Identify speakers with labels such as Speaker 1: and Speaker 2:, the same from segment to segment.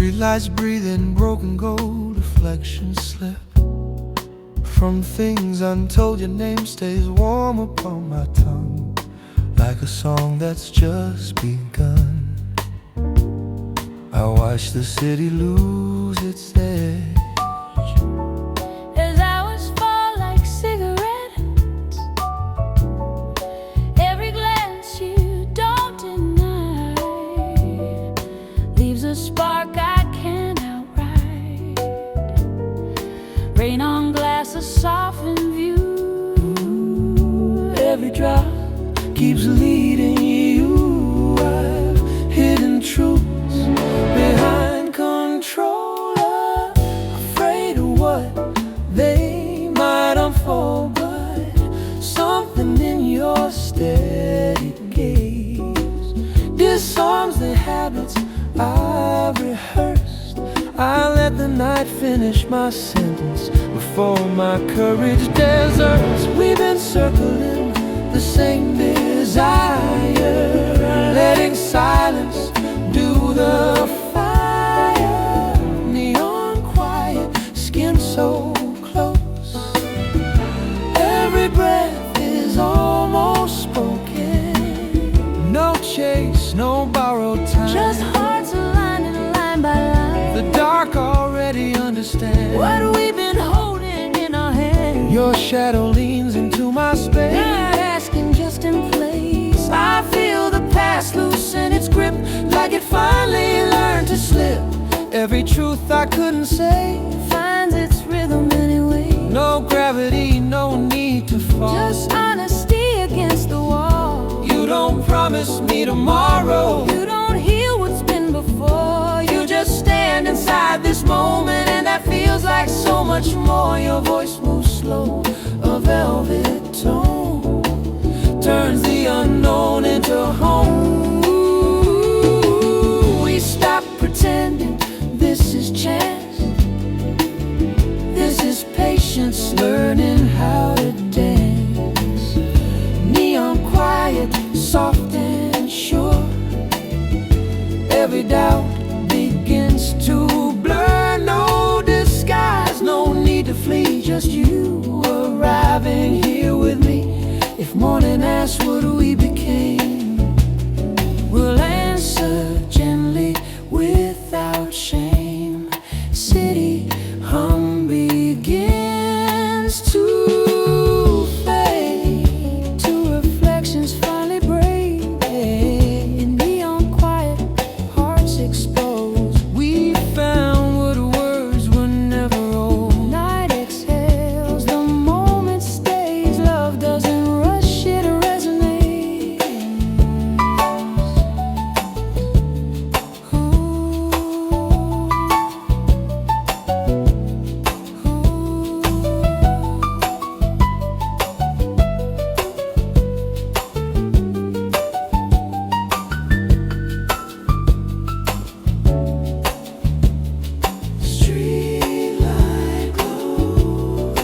Speaker 1: Streetlights breathing broken gold, reflections slip from things untold. Your name stays warm upon my tongue, like a song that's just begun. I watch the city lose its edge
Speaker 2: as hours fall like cigarettes. Every glance you don't deny leaves a spark I can't outride. Rain on glass, a softened view.
Speaker 1: Every drop keeps leading you. I've hidden truths behind controller, afraid of what they might unfold. But something in your steady gaze disarms the habits I've rehearsed. I let the night finish my sentence before my courage deserts. We've been circling the same desire, letting silence do the fire. Neon quiet, skin so close. Every breath is almost spoken. No chase, no borrowed time,
Speaker 2: Just hearts aligned in line by line.
Speaker 1: the dark already understands
Speaker 2: What we've been holding in our hands.
Speaker 1: Your shadow leans into my space,
Speaker 2: Not asking, just in place.
Speaker 1: I feel the past loosen its grip, like it finally learned to slip. Every truth I couldn't say
Speaker 2: Finds its rhythm anyway.
Speaker 1: no gravity, no need to fall.
Speaker 2: Just honesty against the wall.
Speaker 1: You don't promise me tomorrow,
Speaker 2: You don't heal what's been before.
Speaker 1: you just stand inside this moment, and that feels like so much more. Your voice moves slow, a velvet tone, turns the unknown into home. We stop pretending this is chance. This is patience, learning how to dance. Neon quiet, soft and sure. Every doubt begins to blur. No disguise, no need to flee. Just you arriving here with me. If morning asks what we became, we'll answer gently without shame. City hum begins to fade, two reflections finally break. Neon quiet, hearts exposed. We found what words were never old.
Speaker 2: Night exhales, the moment stays. Love doesn't rush, it resonates.
Speaker 1: Streetlight glow,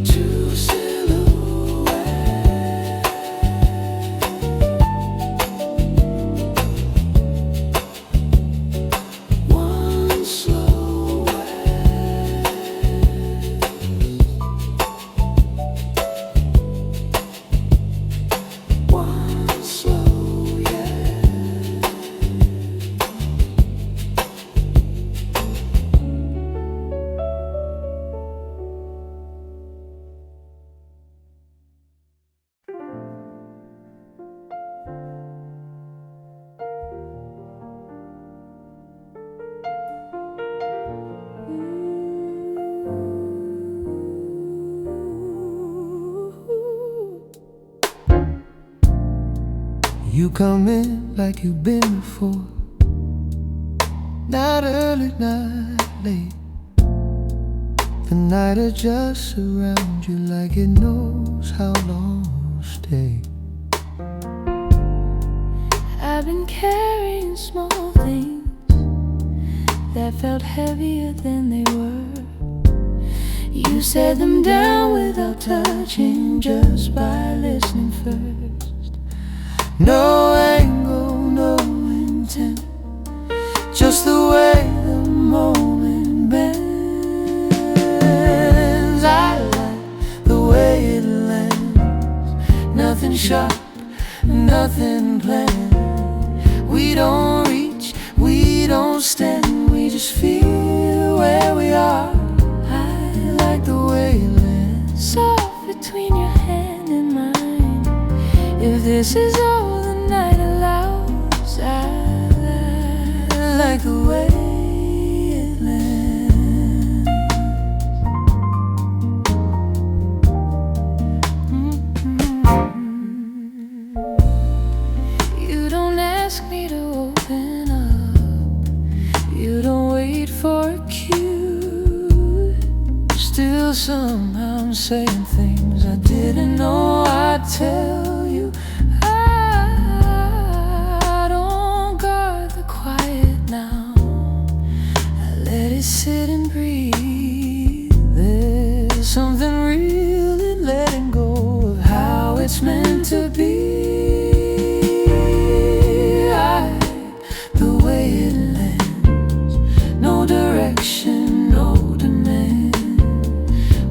Speaker 1: two silhouettes, one slow west, one slow yes. You come in like you've been before, not early, not late. The night adjusts around you like it knows how long you'll stay.
Speaker 2: I've been carrying small things that felt heavier than they were. You set them down without touching, just by listening first.
Speaker 1: No angle, no intent, just the way the moment bends. I like the way it lands, nothing sharp, nothing planned. We don't reach, we don't stand, we just feel where we are. I like the way it lands,
Speaker 2: Soft between your hand and mine. If this is all the night allows, I
Speaker 1: like the way it lands.
Speaker 2: You don't ask me to open up, you don't wait for a cue.
Speaker 1: Still somehow I'm saying things I didn't know I'd tell you.
Speaker 2: I don't guard the quiet now, I let it sit and breathe.
Speaker 1: There's something real in letting go of how it's meant to be. I like the way it lands, no direction, no demand.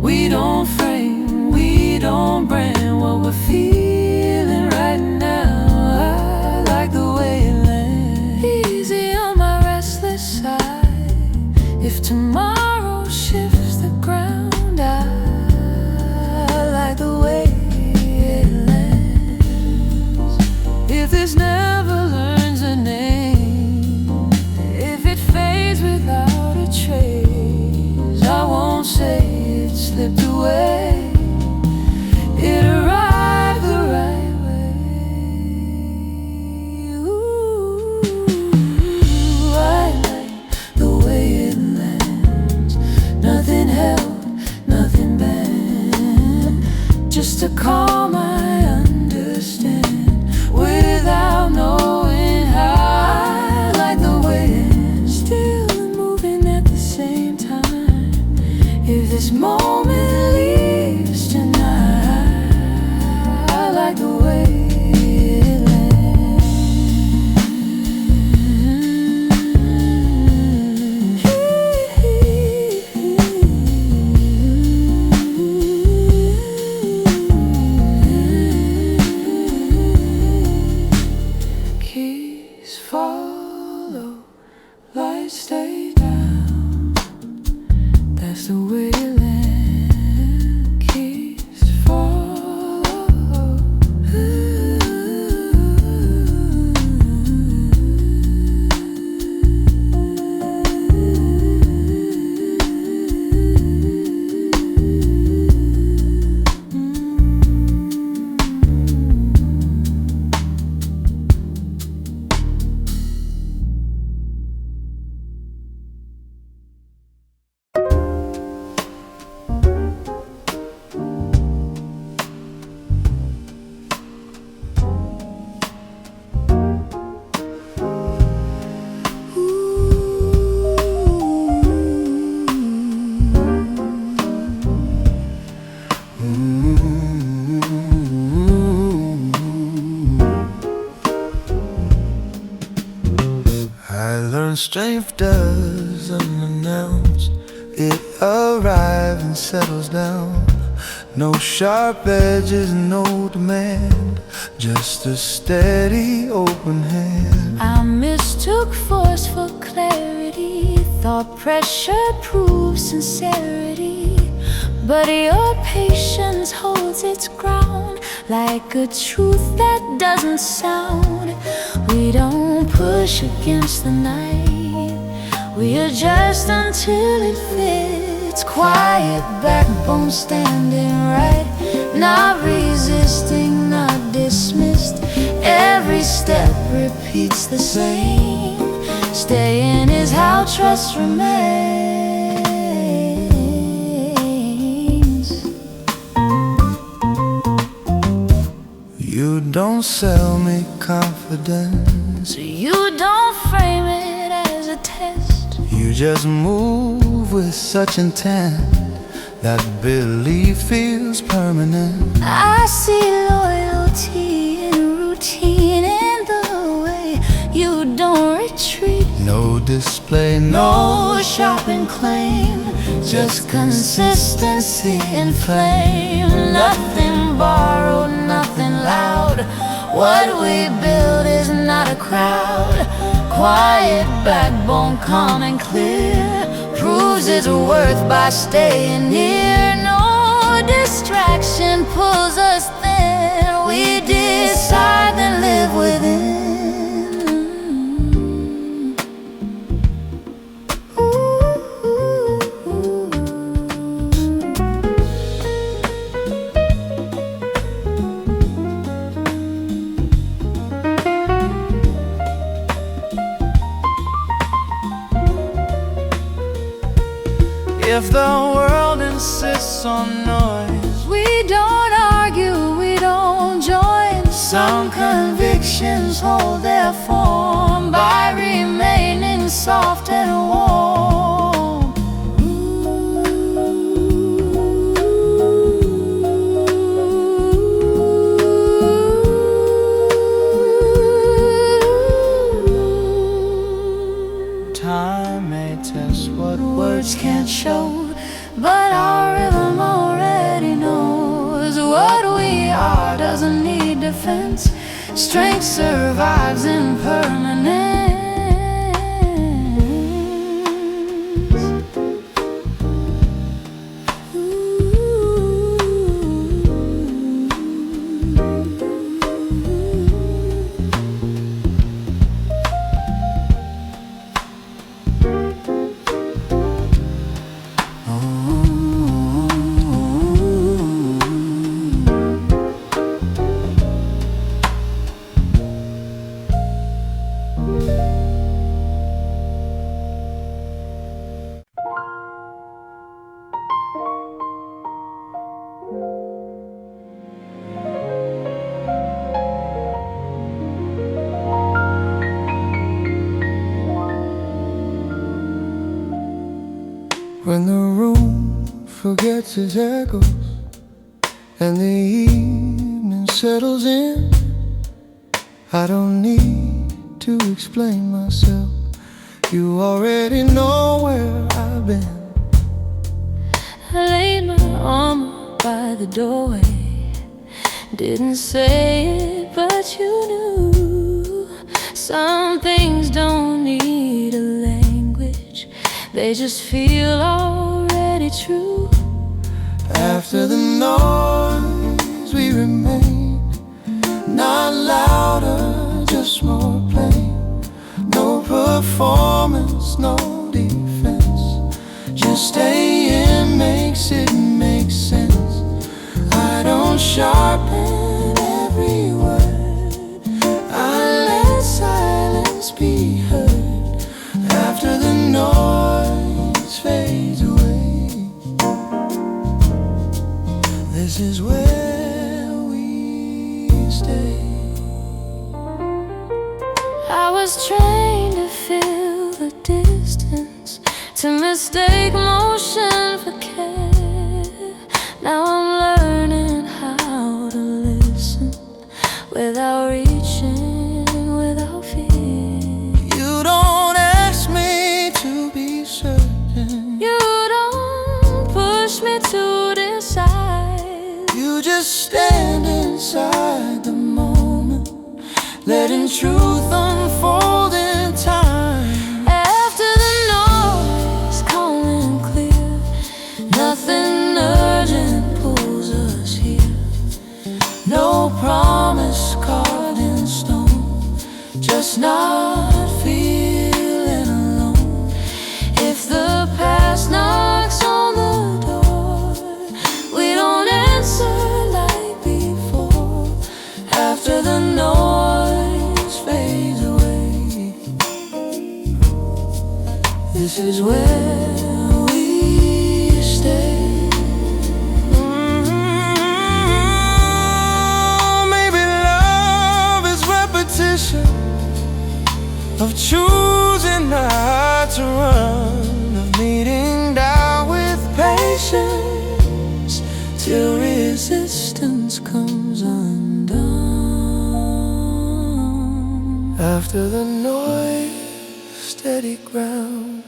Speaker 1: We don't frame, we don't brand what we're feeling right now. I like the way it lands,
Speaker 2: Easy on my restless side. If tomorrow shifts the ground, I
Speaker 1: like the way it lands. If this never learns a name,
Speaker 2: if it fades without a trace,
Speaker 1: I won't say it slipped away. It arrived the right way. Ooh, I like the way it lands, nothing held, nothing bent, just a calm I understand without knowing how. I like the way it's
Speaker 2: still moving at the same time.
Speaker 1: if this moment leaves tonight. I like the way it lands. Keys follow, lights stay down. That's the way it lands. Keys follow. I learned strength does unannounced. It arrives and settles down. No sharp edges, no demand, just a steady open hand.
Speaker 2: I mistook force for clarity, thought pressure proves sincerity. But your patience holds its ground, like a truth that doesn't sound. We don't push against the night, we adjust until it fits. Quiet backbone standing right, not resisting, not dismissed. Every step repeats the same, staying is how trust remains.
Speaker 1: You don't sell me confidence,
Speaker 2: You don't frame it as a test,
Speaker 1: you just move with such intent that belief feels permanent.
Speaker 2: I see loyalty in routine, retreat.
Speaker 1: No display,
Speaker 2: No shopping claim, just consistency and flame. Nothing borrowed, nothing loud. What we build is not a crowd. Quiet backbone, calm and clear, proves its worth by staying near. No distraction pulls us thin. We decide then live within.
Speaker 1: if the world insists on noise,
Speaker 2: we don't argue, we don't join. Some convictions hold their form by remaining soft and warm.
Speaker 1: time may test what
Speaker 2: Words can't show, but our rhythm already knows. What we are doesn't need defense. Strength survives impermanence.
Speaker 1: When the room forgets its echoes and the evening settles in, I don't need to explain myself. You already know where I've been.
Speaker 2: I laid my arm up by the doorway. Didn't say it, but you knew. Some things don't need a language, they just feel already true.
Speaker 1: After the noise we remain, not louder, just more plain. No performance, no defense, just staying makes it make sense. I don't sharpen every word, I let silence be heard. After the noise fades away, this is where we stay.
Speaker 2: I was trained to feel the distance, to mistake motion for care. Now I'm learning how to listen without reaching, without fear.
Speaker 1: You don't ask me to be certain,
Speaker 2: You don't push me to decide.
Speaker 1: you just stand inside the moment, letting truth unfold in time.
Speaker 2: After the noise, calm and clear, nothing urgent pulls us here. No promise carved in stone, just not feeling alone. If the past knocks on the door, we don't answer like before. After the noise fades away, this is where we stay. Maybe love is repetition of choosing not to run, of meeting down with patience till resistance comes undone. After the noise
Speaker 1: steady ground.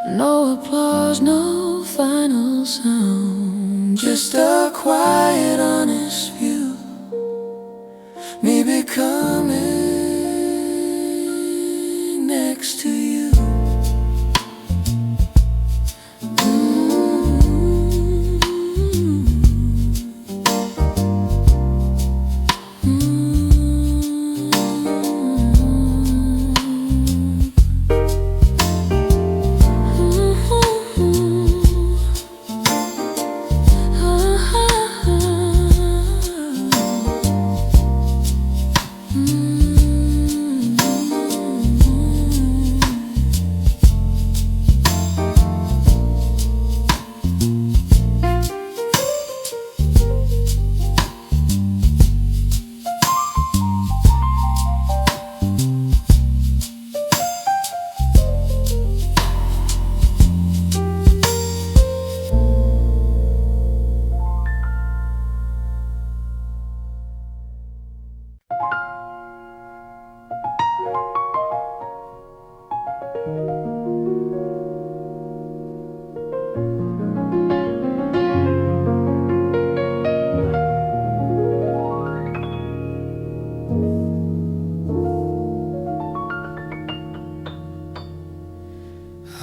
Speaker 2: No applause, no final sound,
Speaker 1: Just a quiet, honest view. Me becoming next to you.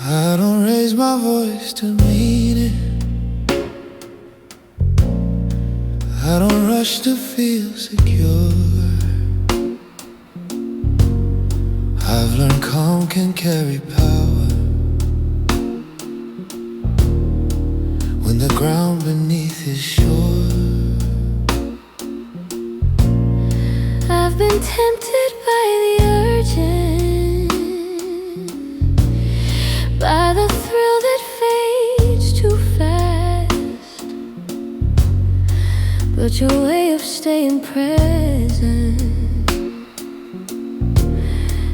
Speaker 1: I don't raise my voice to mean it. I don't rush to feel secure. I've learned calm can carry power when the ground beneath is sure.
Speaker 2: I've been tempted by the urgent, by the thrill that fades too fast. But your way of staying present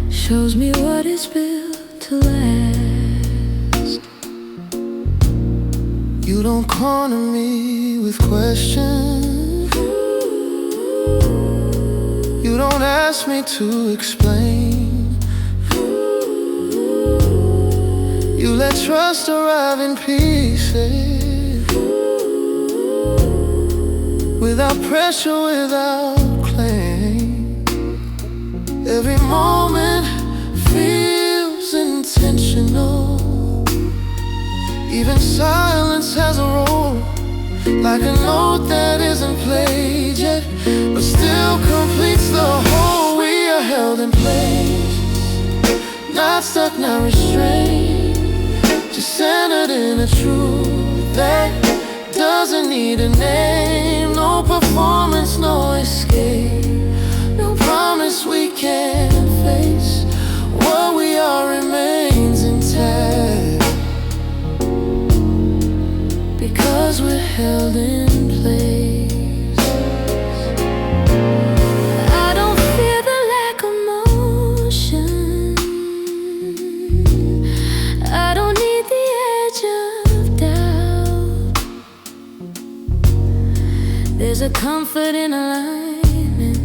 Speaker 2: shows me what is built to last.
Speaker 1: You don't corner me with questions. You don't ask me to explain. You let trust arrive in pieces, without pressure, without claim. Every moment feels intentional. Even silence has a role, like a note that isn't played yet, but still completes the whole. We are held in place, not stuck, not restrained, just centered in a truth that doesn't need a name. No performance, no escape, no promise we can't face. What we are remains intact, because we're held in place. I don't fear the lack of motion. I don't need the edge of doubt. There's a comfort in alignment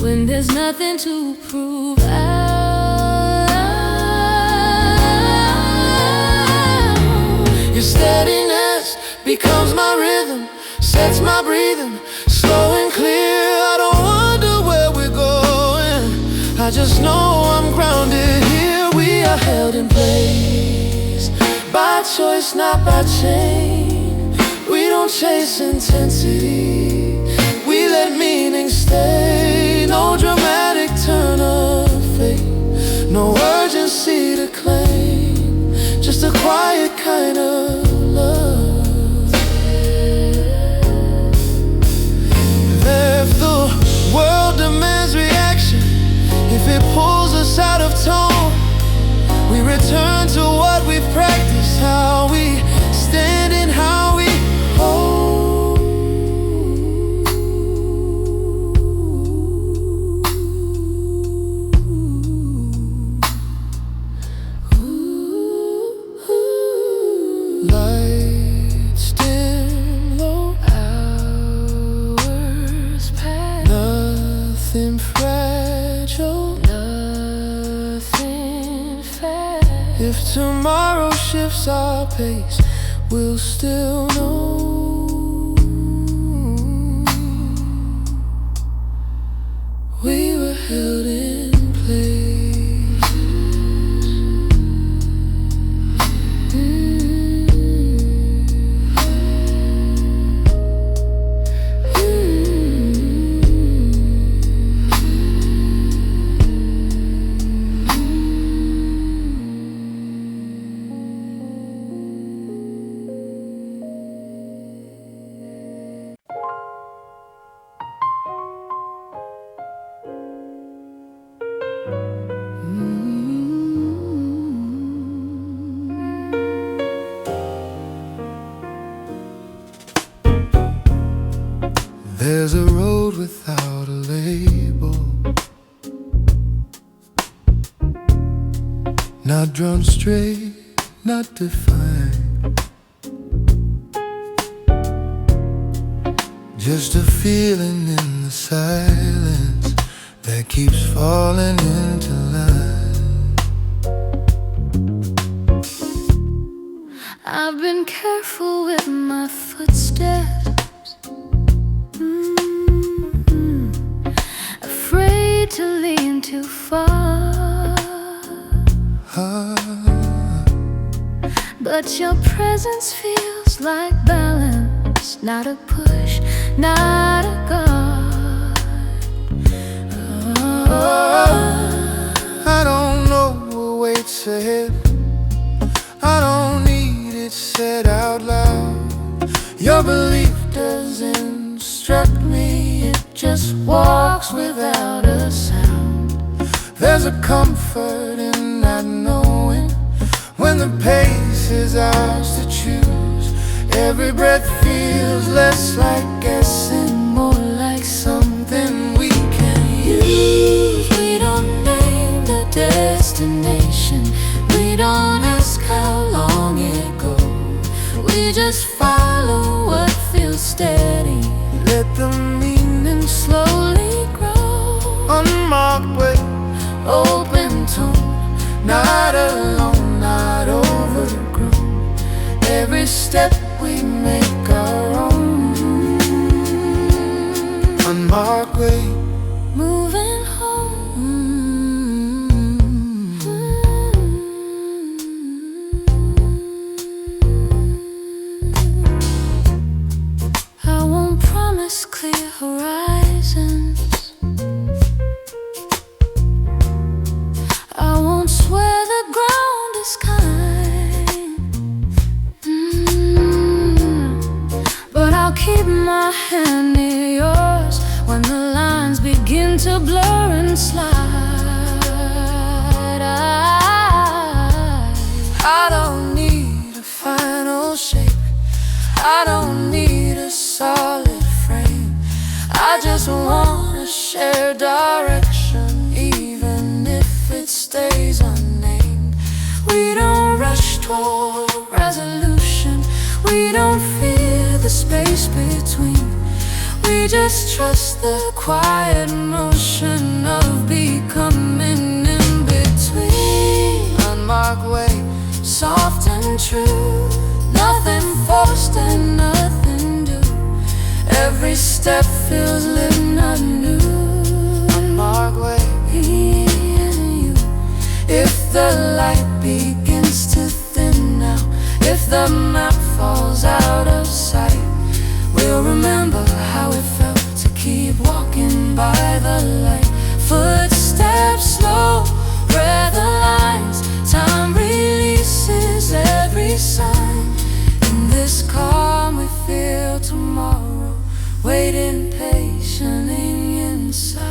Speaker 1: when there's nothing to prove Your steadiness becomes my rhythm, sets my breathing, slow and clear. I don't wonder where we're going, I just know I'm grounded here. We are held in place, by choice, not by chain. We don't chase intensity, we let meaning stay. No dramatic turn of fate, no urgency to claim, just a quiet kind of love. If the world demands reaction, if it pulls us out of tone, we return to what we've practiced, how we stand and how we hold. Lights dim low, hours pass, nothing fragile, drops our pace, we'll still know we were held in place. There's a road without a label, not drawn straight, not defined, just a feeling in the silence that keeps falling into line.
Speaker 2: I've been careful with my footsteps, afraid to lean too far, but your presence feels like balance, not a push, not a guard.
Speaker 1: I don't know what waits ahead, I don't need it said out loud. Your belief doesn't instruct me, it just walks without a sound. There's a comfort in not knowing when the pace is ours to choose. Every breath feels less like guessing, more like something we can use.
Speaker 2: We don't name the destination, we don't ask how long it goes, we just follow what feels steady,
Speaker 1: let the meaning
Speaker 2: slowly grow.
Speaker 1: unmarked way,
Speaker 2: Open tone,
Speaker 1: not alone, not overgrown. Every step we make our own, unmarked way,
Speaker 2: moving home. I won't promise clear horizons, I won't swear the ground is kind, but I'll keep my hand near yours when the lines begin to blur and slide.
Speaker 1: I don't need a final shape, I don't need a solid frame, I just want a shared direction, even if it stays unnamed. We don't rush toward resolution, we don't fear the space between, we just trust the quiet motion of becoming in between. Unmarked way, soft and true, nothing forced and nothing due. Every step feels lived, not new. Unmarked way, me and you. If the light begins to thin now, if the map falls out of sight, we'll remember how it felt to keep walking by the light. Footsteps slow, read the lines, time releases every sign. In this calm we feel tomorrow, waiting patiently inside.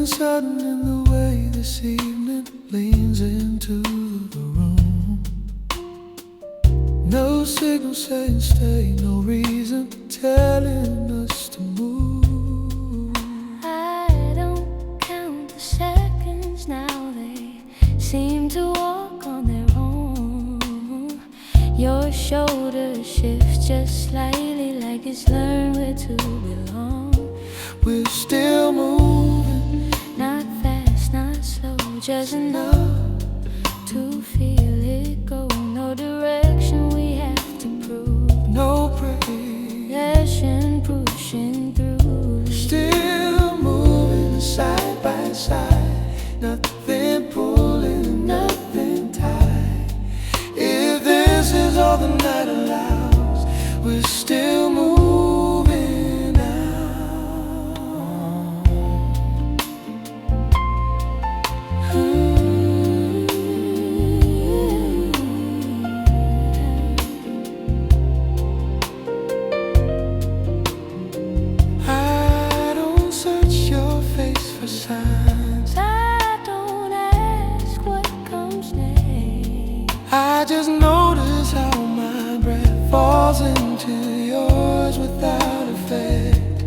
Speaker 1: Something sudden in the way this evening leans into the room. No signal saying stay, no reason telling us to move.
Speaker 2: I don't count the seconds now, they seem to walk on their own. Your shoulder shifts just slightly, like it's learned where to belong.
Speaker 1: We're still moving,
Speaker 2: not fast, not slow, just enough to feel it go. No direction we have to prove,
Speaker 1: no pressure,
Speaker 2: pushing through.
Speaker 1: Still moving side by side, nothing pulling, nothing tight. If this is all the night allows, we're still moving. I just notice how my breath falls into yours without effect.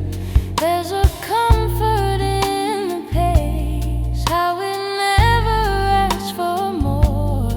Speaker 2: There's a comfort in the pace, how we never ask for more.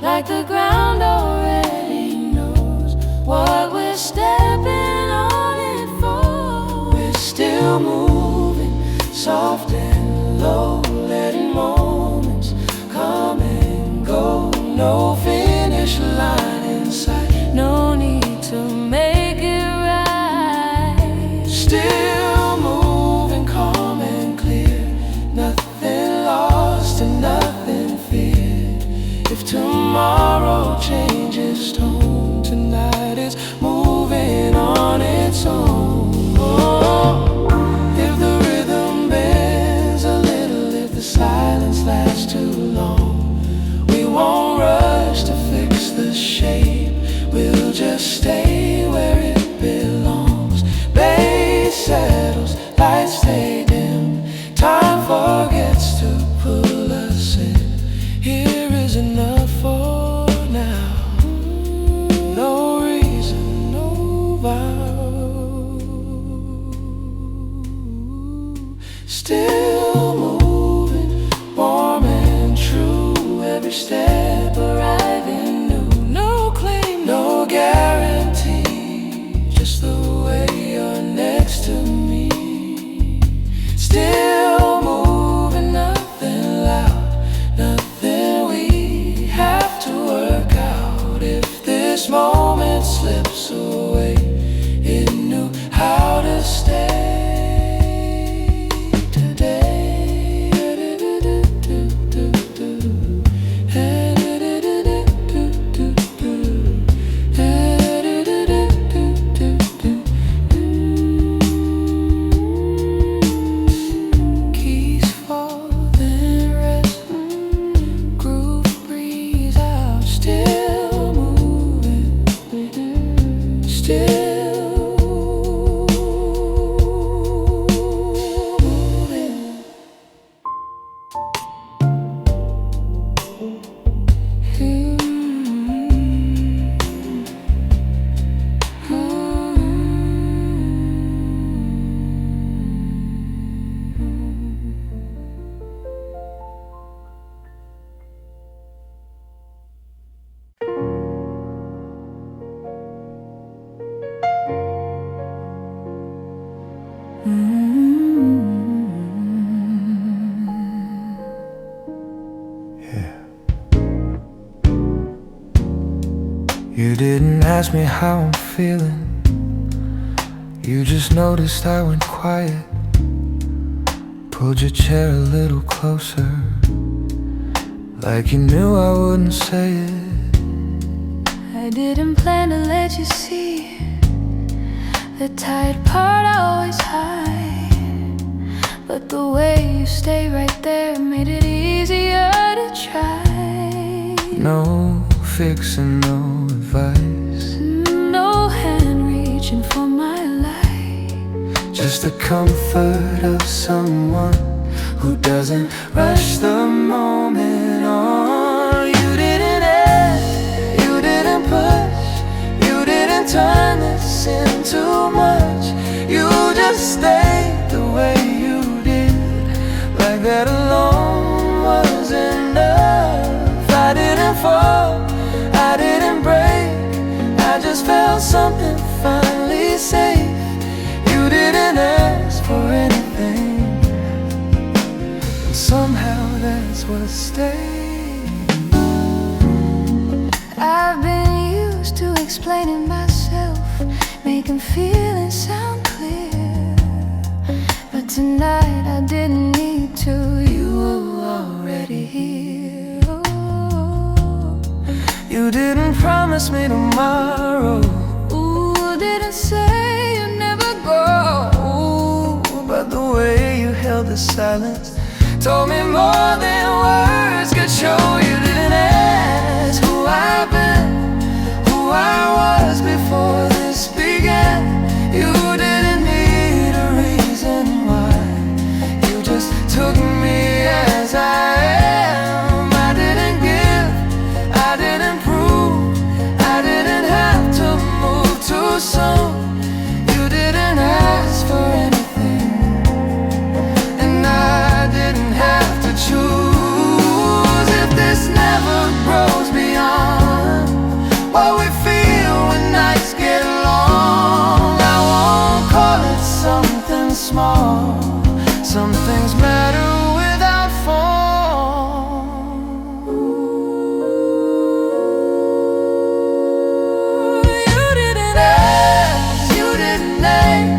Speaker 2: Like the ground already knows what we're stepping on it for.
Speaker 1: We're still moving, soft and low, letting moments come and go. No finish line in sight,
Speaker 2: no need to make it right.
Speaker 1: Still moving, calm and clear, nothing lost and nothing feared. If tomorrow changes tone, tonight is moving on its own. If the rhythm bends a little, if the silence lasts too long, we won't rush to fix the shape, we'll just stay where it belongs. Bass settles, lights stay dim, time forgets to pull us in. Here is enough for now, no reason, no vow. Still moving, warm and true, every step arriving new. No claim, no guarantee, just the way you're next to me. Still moving, nothing loud, nothing we have to work out. If this moment slips away, it knew how to stay. You didn't ask me how I'm feeling, you just noticed I went quiet. Pulled your chair a little closer, like you knew I wouldn't say it.
Speaker 2: I didn't plan to let you see the tight part I always hide, but the way you stay right there made it easier to try.
Speaker 1: No fixing, no advice,
Speaker 2: no hand reaching for my light,
Speaker 1: just the comfort of someone who doesn't rush the moment on. You didn't ask, you didn't push, you didn't turn this into much. You just stayed the way you did, like that alone was enough. I didn't fall, I didn't break, I just felt something finally safe. You didn't ask for anything, and somehow that's what stayed.
Speaker 2: I've been used to explaining myself, making feelings sound clear, but tonight I didn't need to. You were already here. Oh.
Speaker 1: You didn't promise me tomorrow,
Speaker 2: Ooh, didn't say you'd never go.
Speaker 1: ooh, but the way you held the silence told me more than words could show. You didn't ask who I've been, who I was before this began. You didn't need a reason why, you just took me as I am. I didn't give, I didn't prove, I didn't have to move too soon. You didn't ask for anything, and I didn't have to choose. If this never grows beyond what we feel when nights get long, I won't call it something small. Some things matter without form. You didn't ask, you didn't name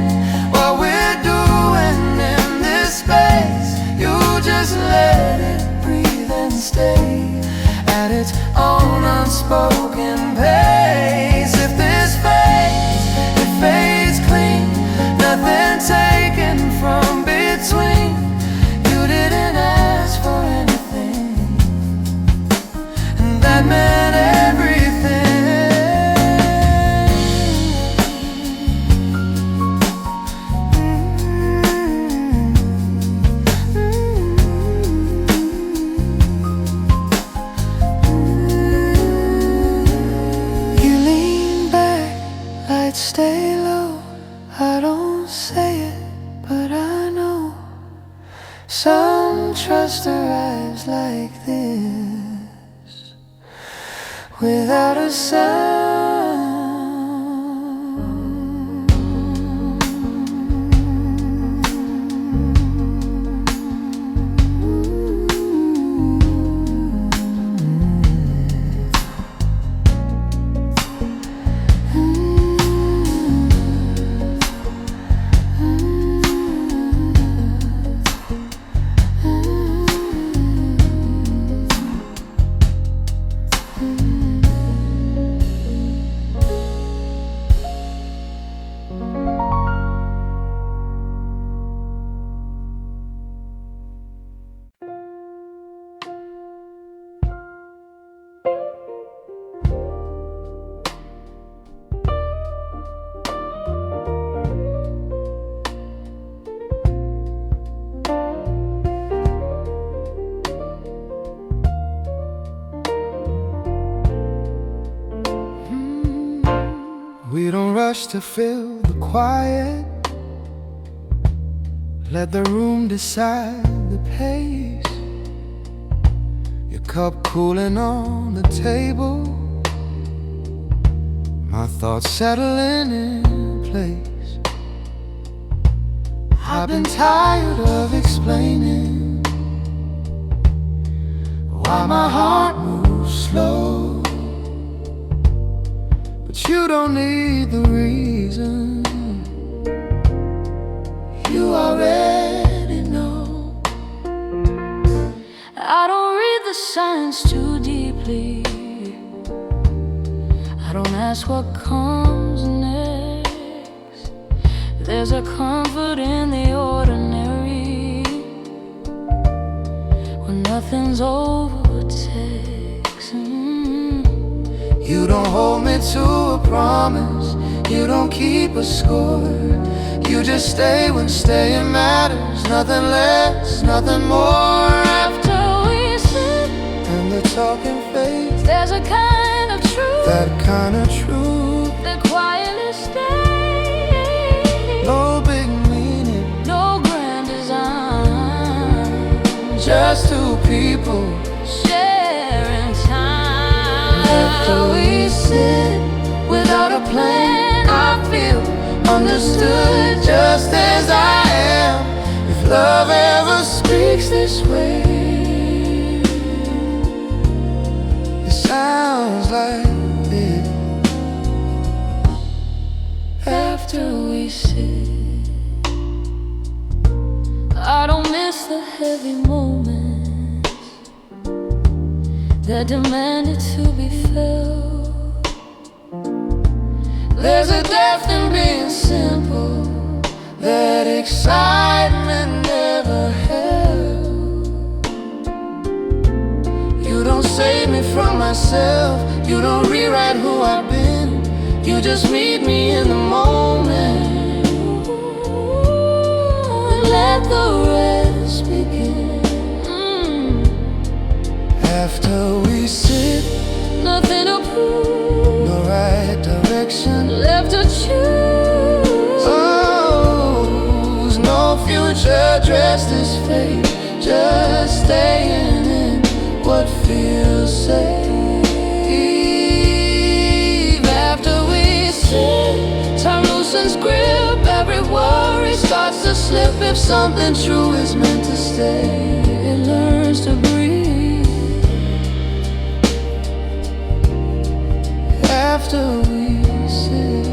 Speaker 1: what we're doing in this space. You just let it breathe and stay at its own unspoken pace. If this fades, it fades clean, nothing taken from between. You didn't ask for anything, and that meant everything. You lean back, lights stay low. I don't say it, but I know some trust arrives like this, without a sound. We don't rush to fill the quiet, let the room decide the pace. Your cup cooling on the table, my thoughts settling in place. I've been tired of explaining why my heart moves slow, but you don't need the reason, you already know.
Speaker 2: I don't read the signs too deeply, I don't ask what comes next. There's a comfort in the ordinary, when nothing's over but text.
Speaker 1: You don't hold me to a promise, you don't keep a score, You just stay when staying matters. Nothing less, nothing more.
Speaker 2: After we sit
Speaker 1: And the talking fades,
Speaker 2: there's a kind of truth,
Speaker 1: that kind of truth.
Speaker 2: that quietly stays.
Speaker 1: No big meaning,
Speaker 2: No grand design,
Speaker 1: just two people
Speaker 2: sharing time.
Speaker 1: After we
Speaker 2: sit without a plan, I feel understood just as I am.
Speaker 1: If love ever speaks this way, it sounds like this.
Speaker 2: After we sit, I don't miss the heavy moments that demanded to be felt. There's a depth in being simple that excitement never held. You don't save me from myself, you don't rewrite who I've been. You just meet me in the moment and let the rest begin.
Speaker 1: After we sit,
Speaker 2: Nothing to prove,
Speaker 1: no right direction,
Speaker 2: left to choose.
Speaker 1: oh, there's no future dressed as fate, just staying in what feels safe.
Speaker 2: After we sit, time loosens grip, every worry starts to slip. If something true is meant to stay, it learns to breathe.
Speaker 1: After we sit,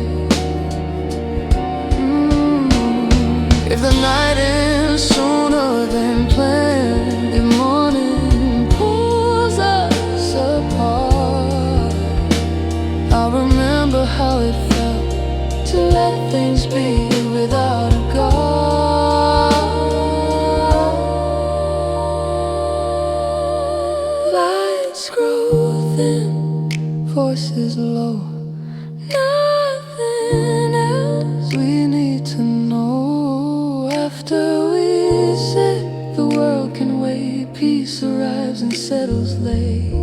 Speaker 1: if the night ends sooner than planned, if morning pulls us apart, I'll remember how it felt to let things be without a guard. Lights grow thin, voices low, nothing else we need to know. After we sit, the world can wait, peace arrives and settles late.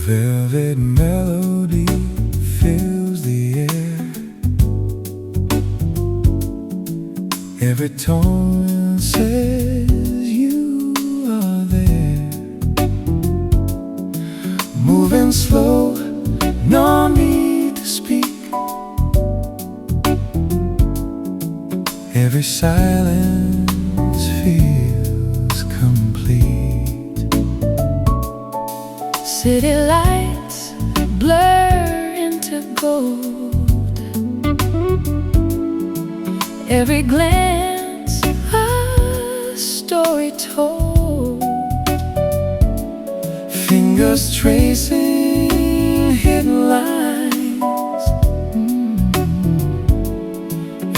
Speaker 1: Velvet melody fills the air. Every tone says you are there. Moving slow, no need to speak. Every silence feels complete.
Speaker 2: City lights blur into gold. Every glance a story told.
Speaker 1: Fingers tracing hidden lines.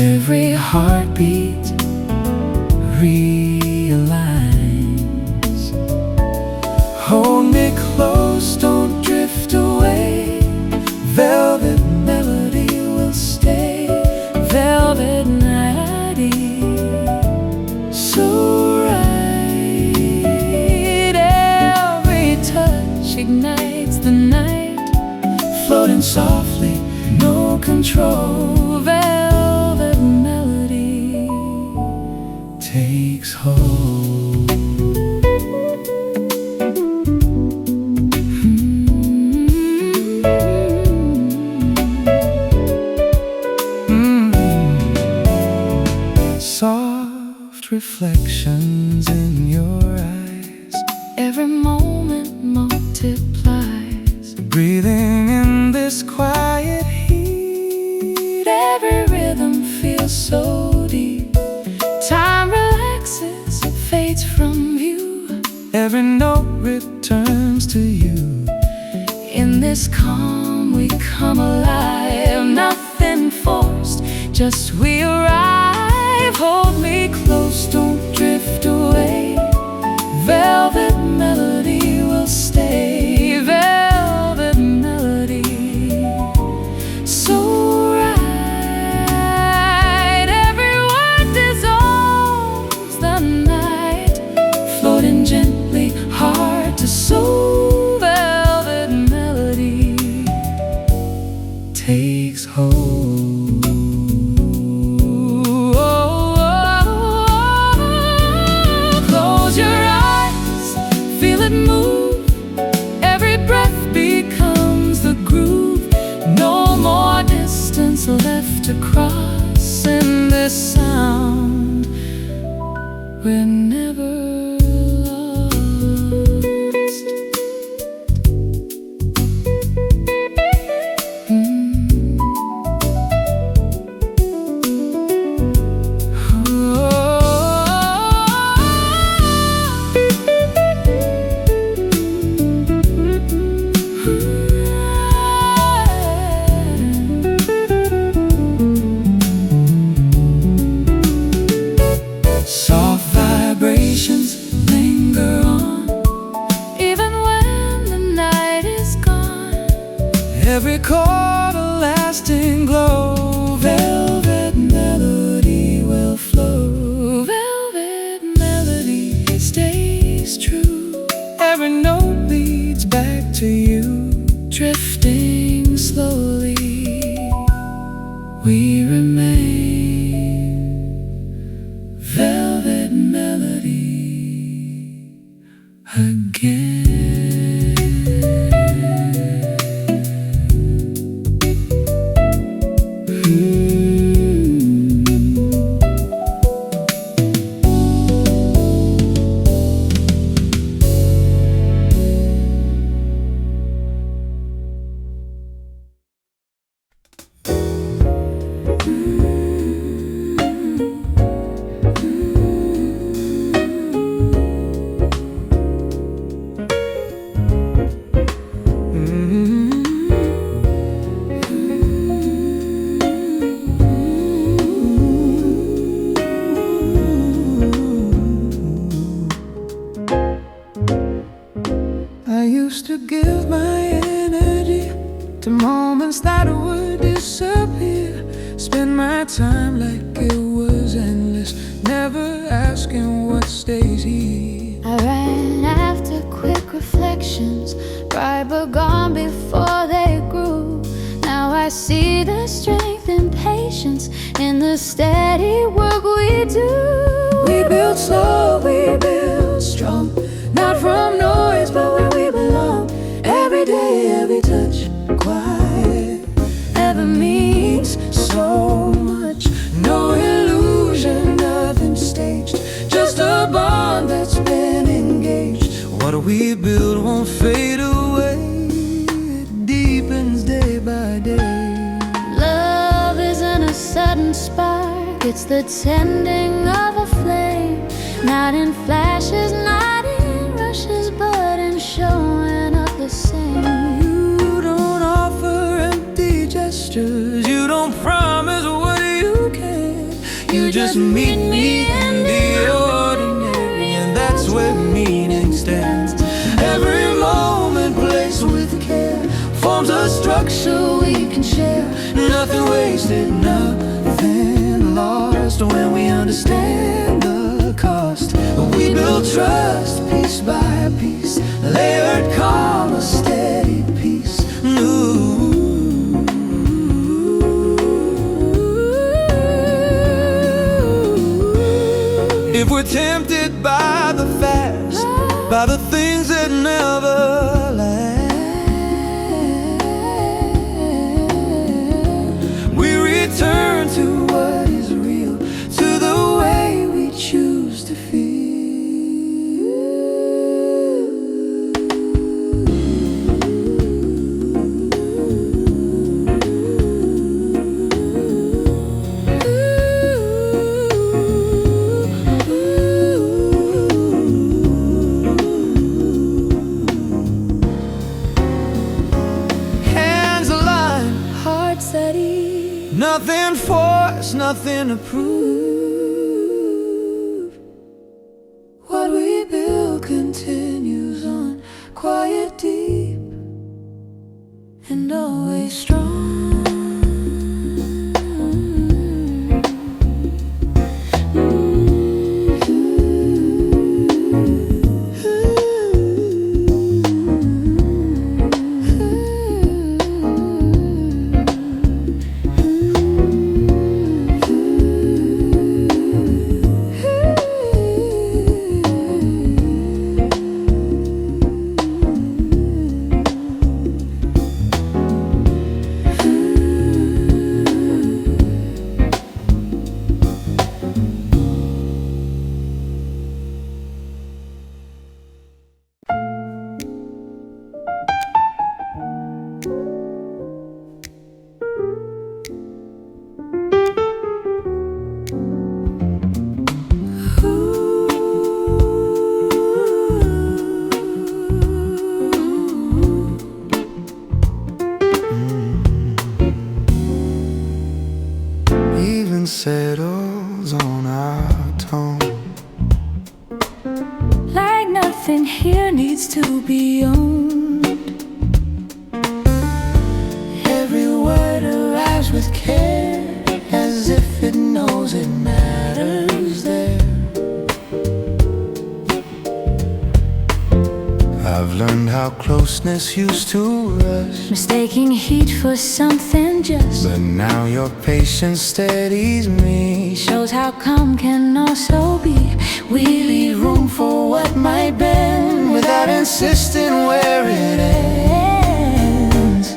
Speaker 1: Every heartbeat realigns. Hold me close, don't drift away. Velvet melody will stay.
Speaker 2: Velvet melody,
Speaker 1: So soft reflections in your eyes.
Speaker 2: Every moment multiplies.
Speaker 1: Breathing in this quiet heat,
Speaker 2: Every rhythm feels so deep. Time relaxes, fades from view.
Speaker 1: every note returns to you.
Speaker 2: In this calm we come alive. Nothing forced, just we arrive. Hold me close, don't drift away. Velvet melody will stay. Velvet melody, so right. Every word dissolves the night, floating gently, hard to soul. Velvet melody takes hold. Close your eyes, feel it move. Every breath becomes the groove. No more distance left to cross in this sound. We're never lost.
Speaker 1: Soft vibrations linger on,
Speaker 2: Even when the night is gone.
Speaker 1: every chord a lasting glow. Velvet melody will flow.
Speaker 2: Velvet melody stays true.
Speaker 1: Every note leads back to you.
Speaker 2: Drifting slowly, we remain.
Speaker 1: Velvet melody again. I used to give my energy to moments that would disappear. Spend my time like it was endless, never asking what stays here.
Speaker 2: I ran after quick reflections, bright but gone before they grew. Now I see the strength and patience in the steady work we do.
Speaker 1: We build slow, we build strong, not from noise but where we belong. Every day, every touch, quiet, ever means so much. No illusion, nothing staged, just a bond that's been engaged. What we build won't fade away, it deepens day by day.
Speaker 2: Love isn't a sudden spark, it's the tending of a flame. Not in flashes, not in rushes, but in showing up the same.
Speaker 1: You don't offer empty gestures, you don't promise what you can. You just meet me in the ordinary, and that's where meaning stands. Every moment placed with care forms a structure we can share. Nothing wasted, nothing lost when we understand the cost. We build trust piece by piece, layered calm, a steady peace. Ooh. If we're tempted by the fast, by the things that never last, we return to what is real, to the way we choose. gonna prove what we build continues on, quiet, deep, and always strong. Settles on our tone,
Speaker 2: like nothing here needs to be owned.
Speaker 1: every word arrives with care, as if it knows it matters there. I've learned how closeness used to rush,
Speaker 2: Mistaking heat for something just
Speaker 1: but now your patience steadies me.
Speaker 2: shows how calm can also be.
Speaker 1: We leave room for what might bend, without insisting where it ends.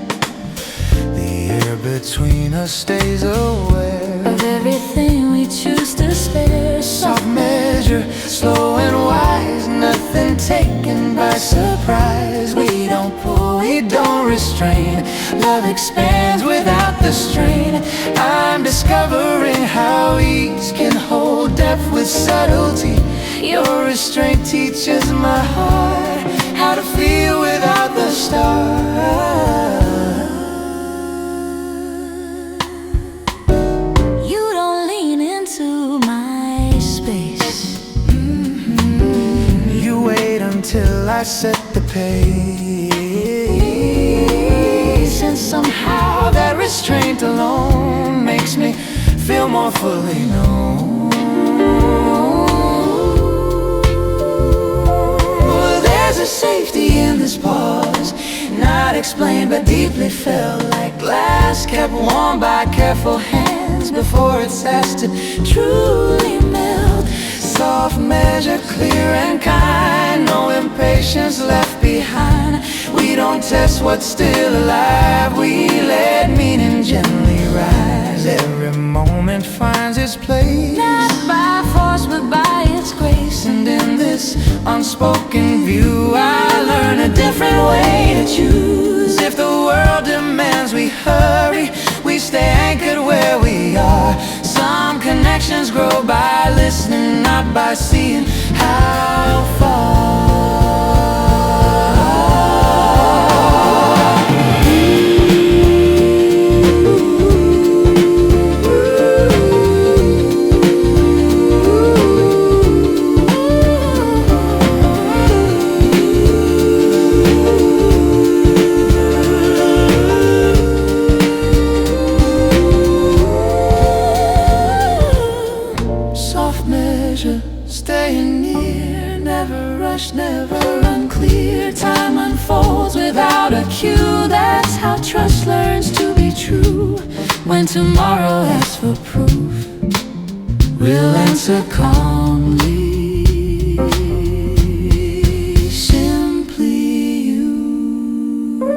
Speaker 1: The air between us stays aware
Speaker 2: Of everything we choose to spare.
Speaker 1: soft measure, slow and wise, nothing taken by surprise. We don't pull, we don't restrain, love expands without the strain. I'm discovering how ease can hold depth with subtlety. Your restraint teaches my heart how to feel without the stars.
Speaker 2: You don't lean into my space.
Speaker 1: You wait until I set the pace, and somehow that restraint alone makes me feel more fully known. Well, there's a safety in this pause, not explained but deeply felt, like glass kept warm by careful hands before it's asked to truly melt. Soft measure, clear and kind, no impatience left behind. We don't test what's still alive, we let meaning gently rise. Every moment finds its place,
Speaker 2: Not by force but by its grace.
Speaker 1: and in this unspoken view I learn a different way to choose. If the world demands we hurry, we stay anchored where we are. Some connections grow by listening, not by seeing how far. Staying near, never rush, never unclear. Time unfolds without a cue. That's how trust learns to be true. When tomorrow asks for proof, we'll answer calmly. Simply you.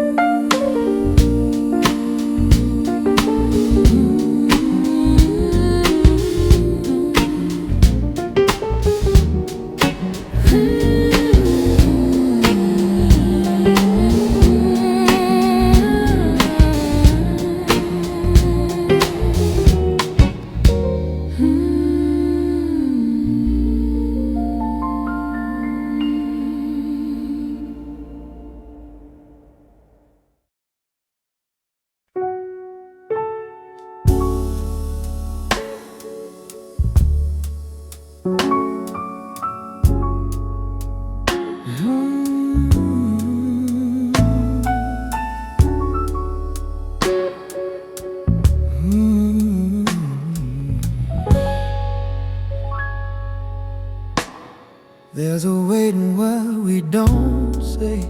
Speaker 1: There's a waiting where we don't say,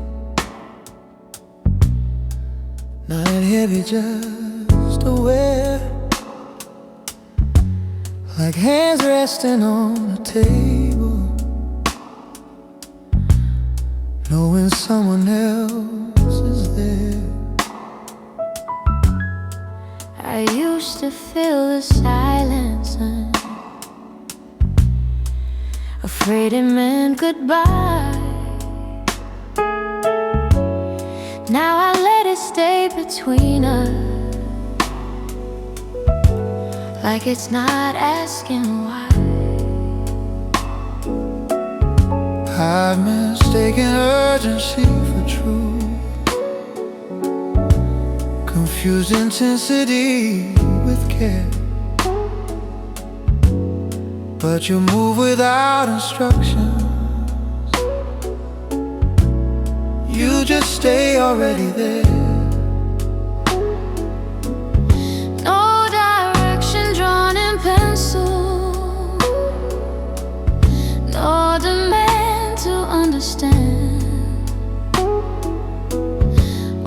Speaker 1: not heavy, just aware, like hands resting on a table, knowing someone else is there.
Speaker 2: I used to feel the silence, afraid it meant goodbye. Now I let it stay between us, like it's not asking why.
Speaker 1: I've mistaken urgency for truth, confused intensity with care. But you move without instructions, you just stay already there.
Speaker 2: No direction drawn in pencil, no demand to understand,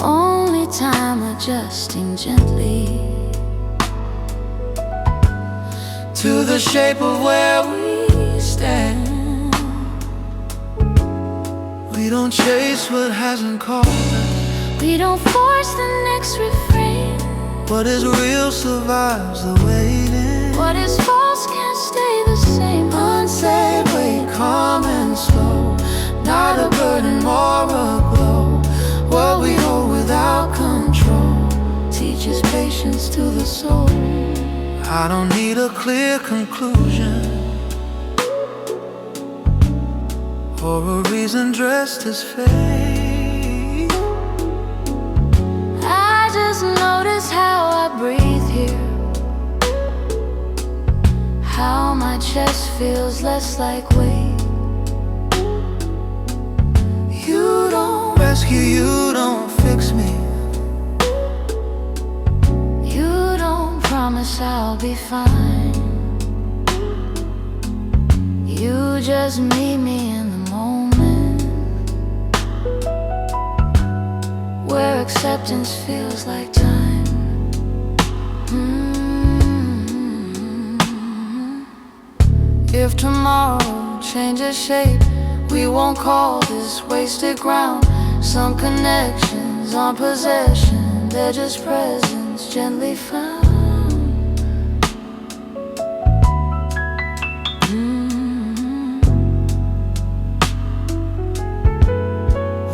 Speaker 2: only time adjusting gently
Speaker 1: to the shape of where we stand. We don't chase what hasn't called us,
Speaker 2: we don't force the next refrain.
Speaker 1: what is real survives the waiting.
Speaker 2: What is false can't stay the same.
Speaker 1: Unsaid, wait, calm and slow, not a burden or a blow. What we hold without control teaches patience to the soul. I don't need a clear conclusion or a reason dressed as faith.
Speaker 2: I just notice how I breathe here, how my chest feels less like weight.
Speaker 1: You don't rescue, you don't fix me,
Speaker 2: you don't promise I'll be fine. You just meet me in the moment where acceptance feels like time. If tomorrow changes shape, we won't call this wasted ground. Some connections aren't possession, they're just presence gently found.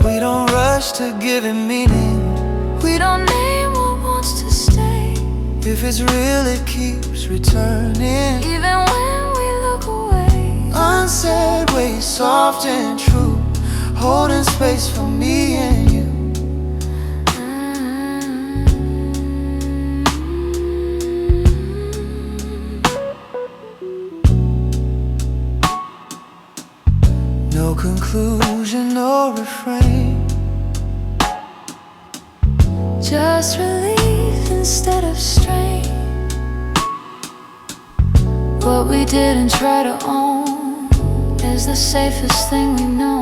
Speaker 1: We don't rush to give it meaning,
Speaker 2: We don't name what wants to stay,
Speaker 1: if it's real it keeps returning.
Speaker 2: even when we look away.
Speaker 1: Unsaid, way soft and true, holding space for me and you. No conclusion, no refrain,
Speaker 2: Just relief instead of strain. What we didn't try to own is the safest thing we know.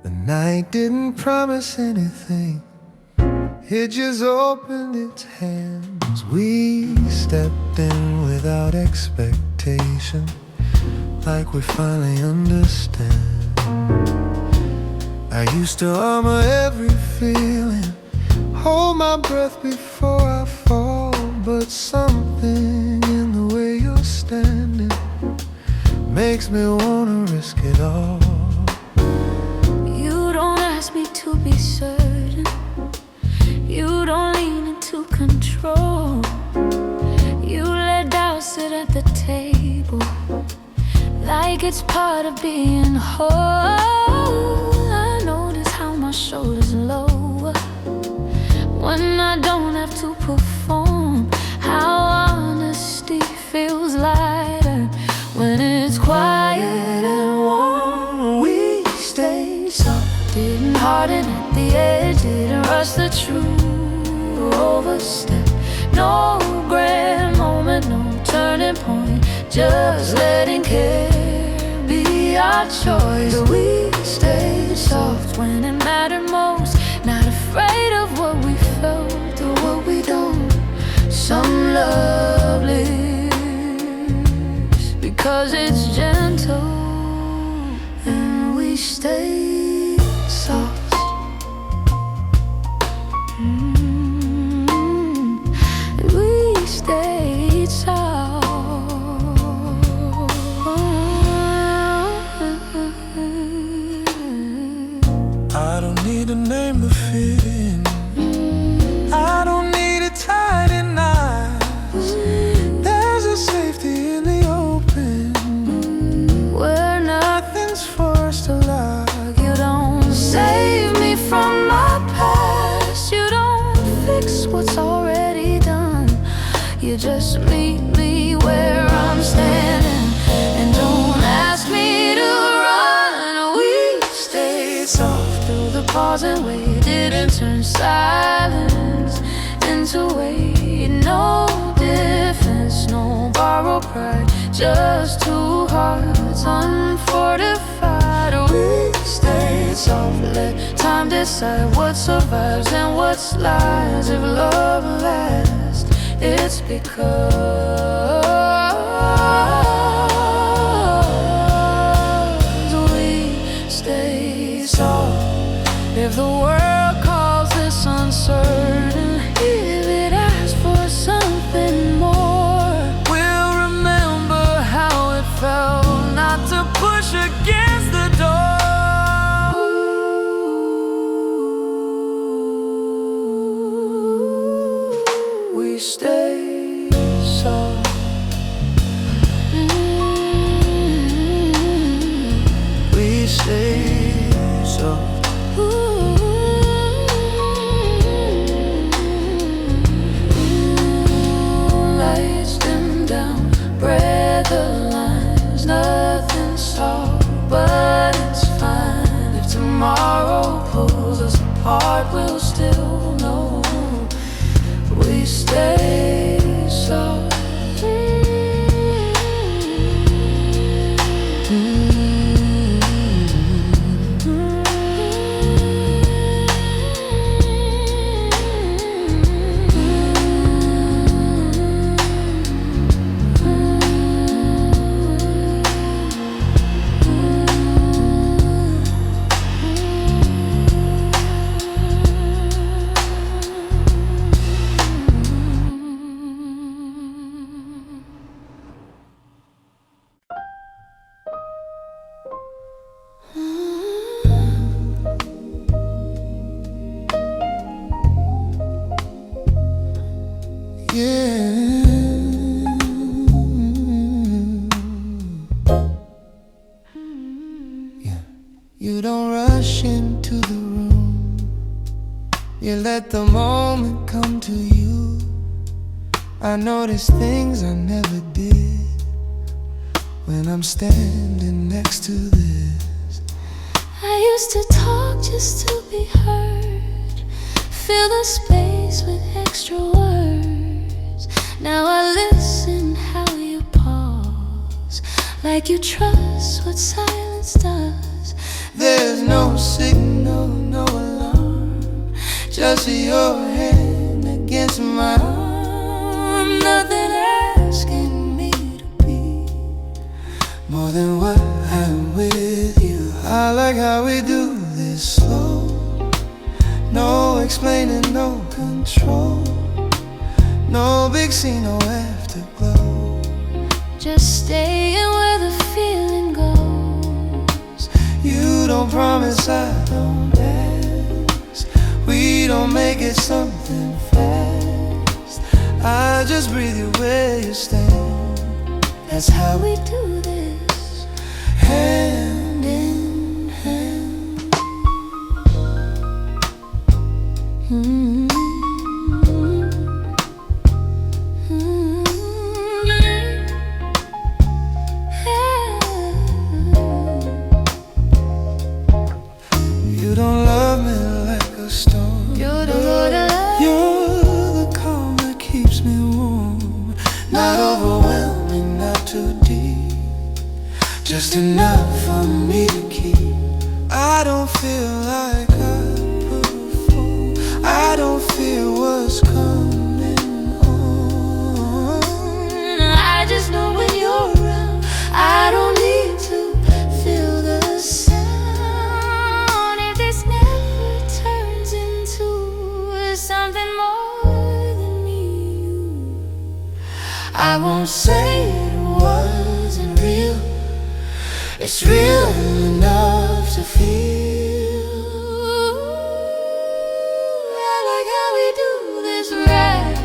Speaker 1: The night didn't promise anything, it just opened its hands. We stepped in without expectation, like we finally understand. I used to armor every feeling, hold my breath before I fall, but something in the way you're standing makes me wanna risk it all.
Speaker 2: You don't ask me to be certain. You don't lean into control. You let doubt sit at the table like it's part of being whole. I notice how my shoulders lower when I don't have to perform. How honesty feels lighter when it's quiet and warm. We stay soft, didn't harden at the edge, didn't rush the truth or overstep. No grand moment, no turning point, just letting care be our choice. We stay soft when it mattered most, not afraid of what we felt or what we don't. Some love lives because it's gentle, and we stay soft. We stay soft.
Speaker 1: I don't need a name to fit in. I don't need it tied in knots. There's a safety in the open where nothing's forced to lock.
Speaker 2: You don't save me from my past. You don't fix what's already done. You just meet me where I'm standing and don't ask me to run. We stayed soft through the pause and wait, didn't turn silence into weight. No defense, no borrowed pride, just two hearts unfortified. We stayed soft, let time decide what survives and what lies. If love lasts, it's because we stay soft. If the world calls this uncertain, if it asks for something more,
Speaker 1: we'll remember how it felt not to push against the door. We stay soft. We stay soft.
Speaker 2: Lights dim down, bread the lines, nothing's solved, but it's fine. If tomorrow pulls us apart, we'll still know we stay soft.
Speaker 1: You don't rush into the room. You let the moment come to you. I notice things I never did when I'm standing next to this.
Speaker 2: I used to talk just to be heard, fill the space with extra words. Now I listen how you pause, like you trust what silence does.
Speaker 1: There's no signal, no alarm, just your hand against my arm. Nothing asking me to be more than what I'm with you. I like how we do this slow, no explaining, no control, no big scene, no afterglow.
Speaker 2: Just staying where the feeling
Speaker 1: don't promise, I don't ask. We don't make it something fast. I just breathe you where you stand.
Speaker 2: That's how we do this,
Speaker 1: hand in hand. You don't love me like a storm.
Speaker 2: You're the Lord of love.
Speaker 1: You're the calm that keeps me warm. Not overwhelming, not too deep, just enough for me to keep. I don't feel like I perform. I don't fear what's coming on.
Speaker 2: I just know when you're around, I don't need to feel the sound. If this never turns into something more than me,
Speaker 1: I won't say it wasn't real. It's real enough to feel.
Speaker 2: I like how we do this right.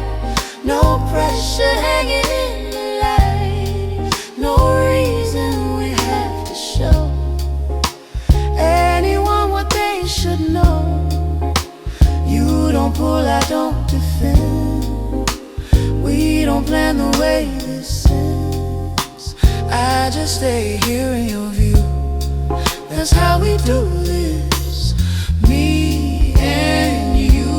Speaker 1: No pressure
Speaker 2: Hanging in the light, no reason we have to show anyone what they should know.
Speaker 1: You don't pull, I don't defend. We don't plan the way this ends. I just stay here in your view. That's how we do this, me and you.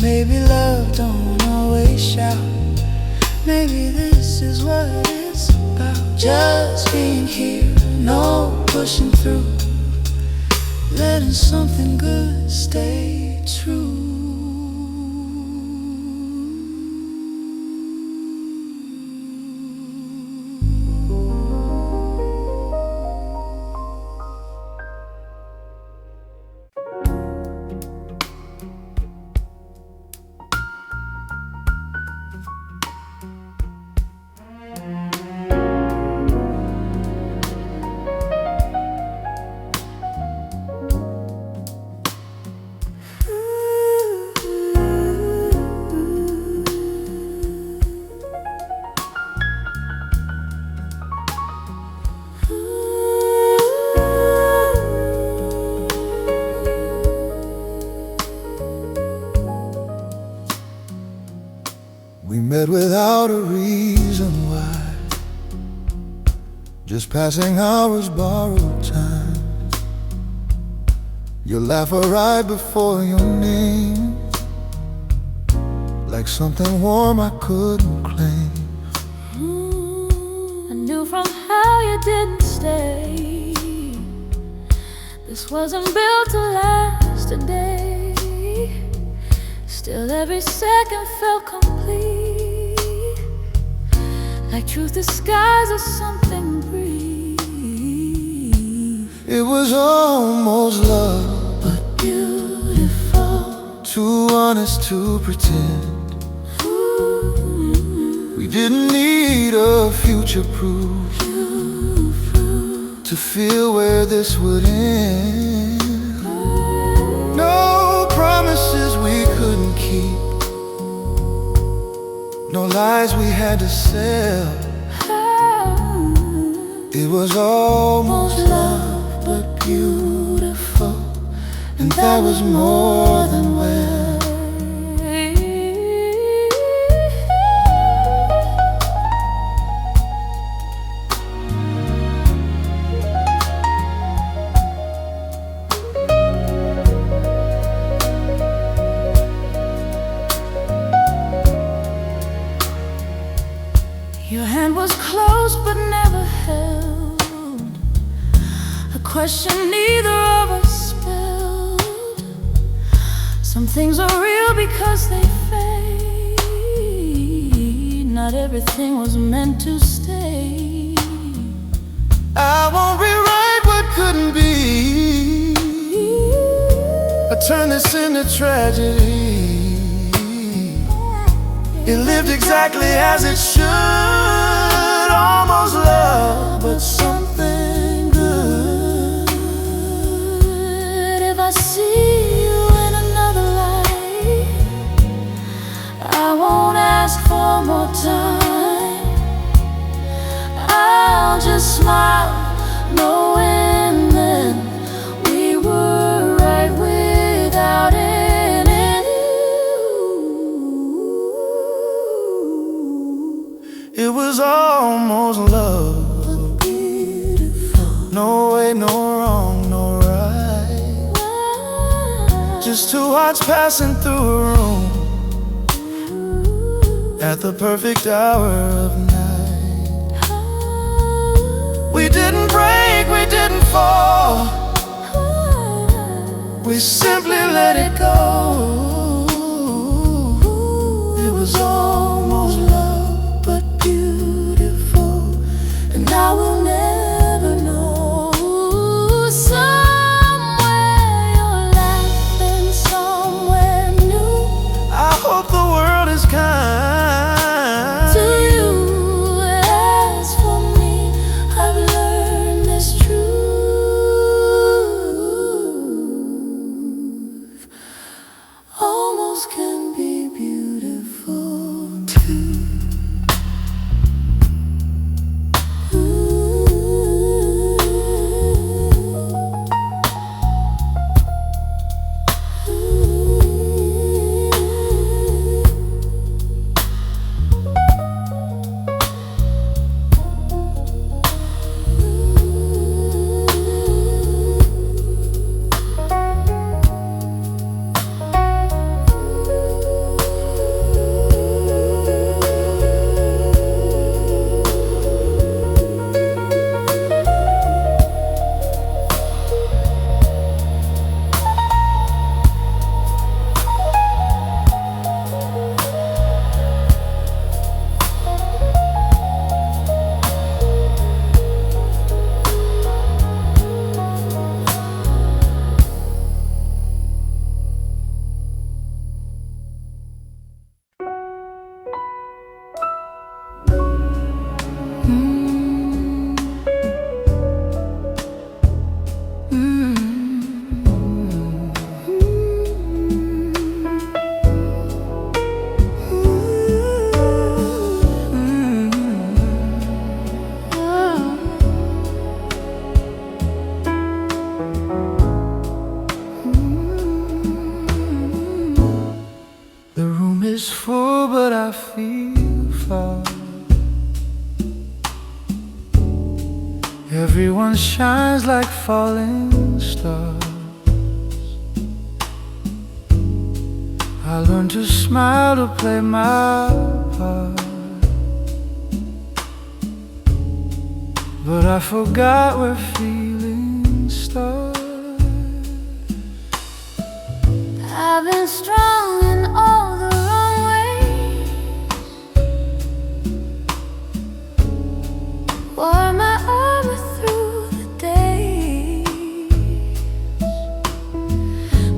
Speaker 1: Maybe love don't always shout. Maybe this is what it's about. Just being here, no pushing through, letting something good stay true. We met without a reason why, just passing hours, borrowed time. Your laugh arrived before your name, like something warm I couldn't claim.
Speaker 2: I knew from how you didn't stay, this wasn't built to last a day. Still every second felt complete, like truth disguises something brief.
Speaker 1: It was almost love,
Speaker 2: But beautiful,
Speaker 1: too honest to pretend. We didn't need a future proof to feel where this would end. No promises we couldn't keep, no lies we had to sell. It was almost love, but beautiful, and that was more than well.
Speaker 2: your hand was close but never held, a question neither of us spelled. Some things are real because they fade, not everything was meant to stay.
Speaker 1: I won't rewrite what couldn't be. turn this into tragedy. It lived exactly as it should. Almost love, but something good.
Speaker 2: If I see you in another life, I won't ask for more time. I'll just smile, knowing that we were right without it.
Speaker 1: It was almost love,
Speaker 2: But beautiful.
Speaker 1: no way, no wrong, no right. Just two hearts passing through a room at the perfect hour of night. We didn't break, we didn't fall, we simply let it go. It was almost love, but beautiful, and I will never know. Somewhere you're laughing, somewhere new. I hope the world is kind
Speaker 2: To you, as for me, I've learned this truth. Almost can be beautiful too.
Speaker 1: The room is full, but I feel far. Everyone shines like falling stars. I learned to smile, to play my part, but I forgot where feelings start.
Speaker 2: I've been strong in all the wrong ways. Wore my armor through the days,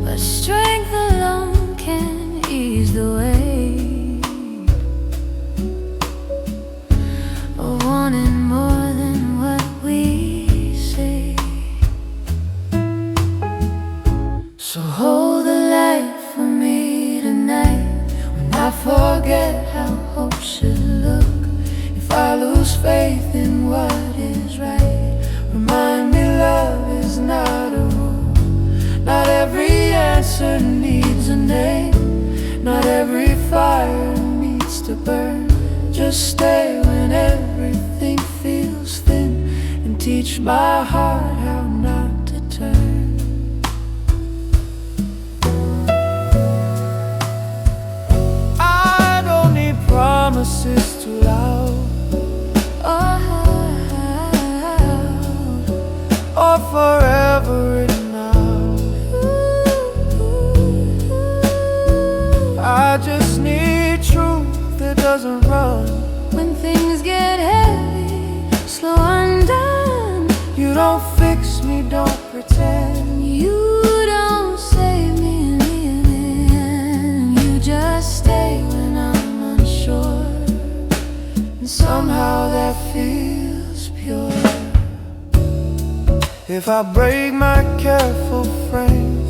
Speaker 2: but strength alone can ease the weight of wanting more than what we say.
Speaker 1: So hold the light for me tonight, when I forget how hope should look. If I lose faith in what is right, remind me love is not a rule. Not every answer needs a name, not every fire needs to burn. Just stay when everything feels thin, and teach my heart how not to turn. Promises too loud, or forever written out. I just need truth that doesn't run.
Speaker 2: When things get heavy, slow undone.
Speaker 1: You don't fix me, don't pretend.
Speaker 2: You don't save me
Speaker 1: somehow that feels pure. If I break my careful frame,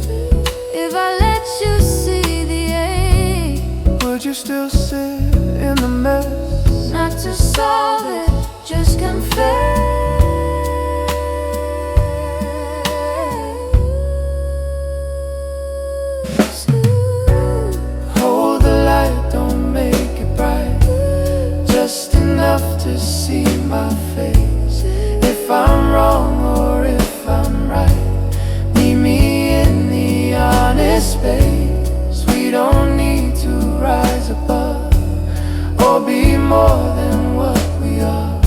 Speaker 2: if I let you see the ache,
Speaker 1: would you still sit in the mess?
Speaker 2: not to solve it, just confess.
Speaker 1: Hold the light, don't make it bright, just enough to see my face. If I'm wrong or if I'm right, meet me in the honest space. We don't need to rise above or be more than what we are.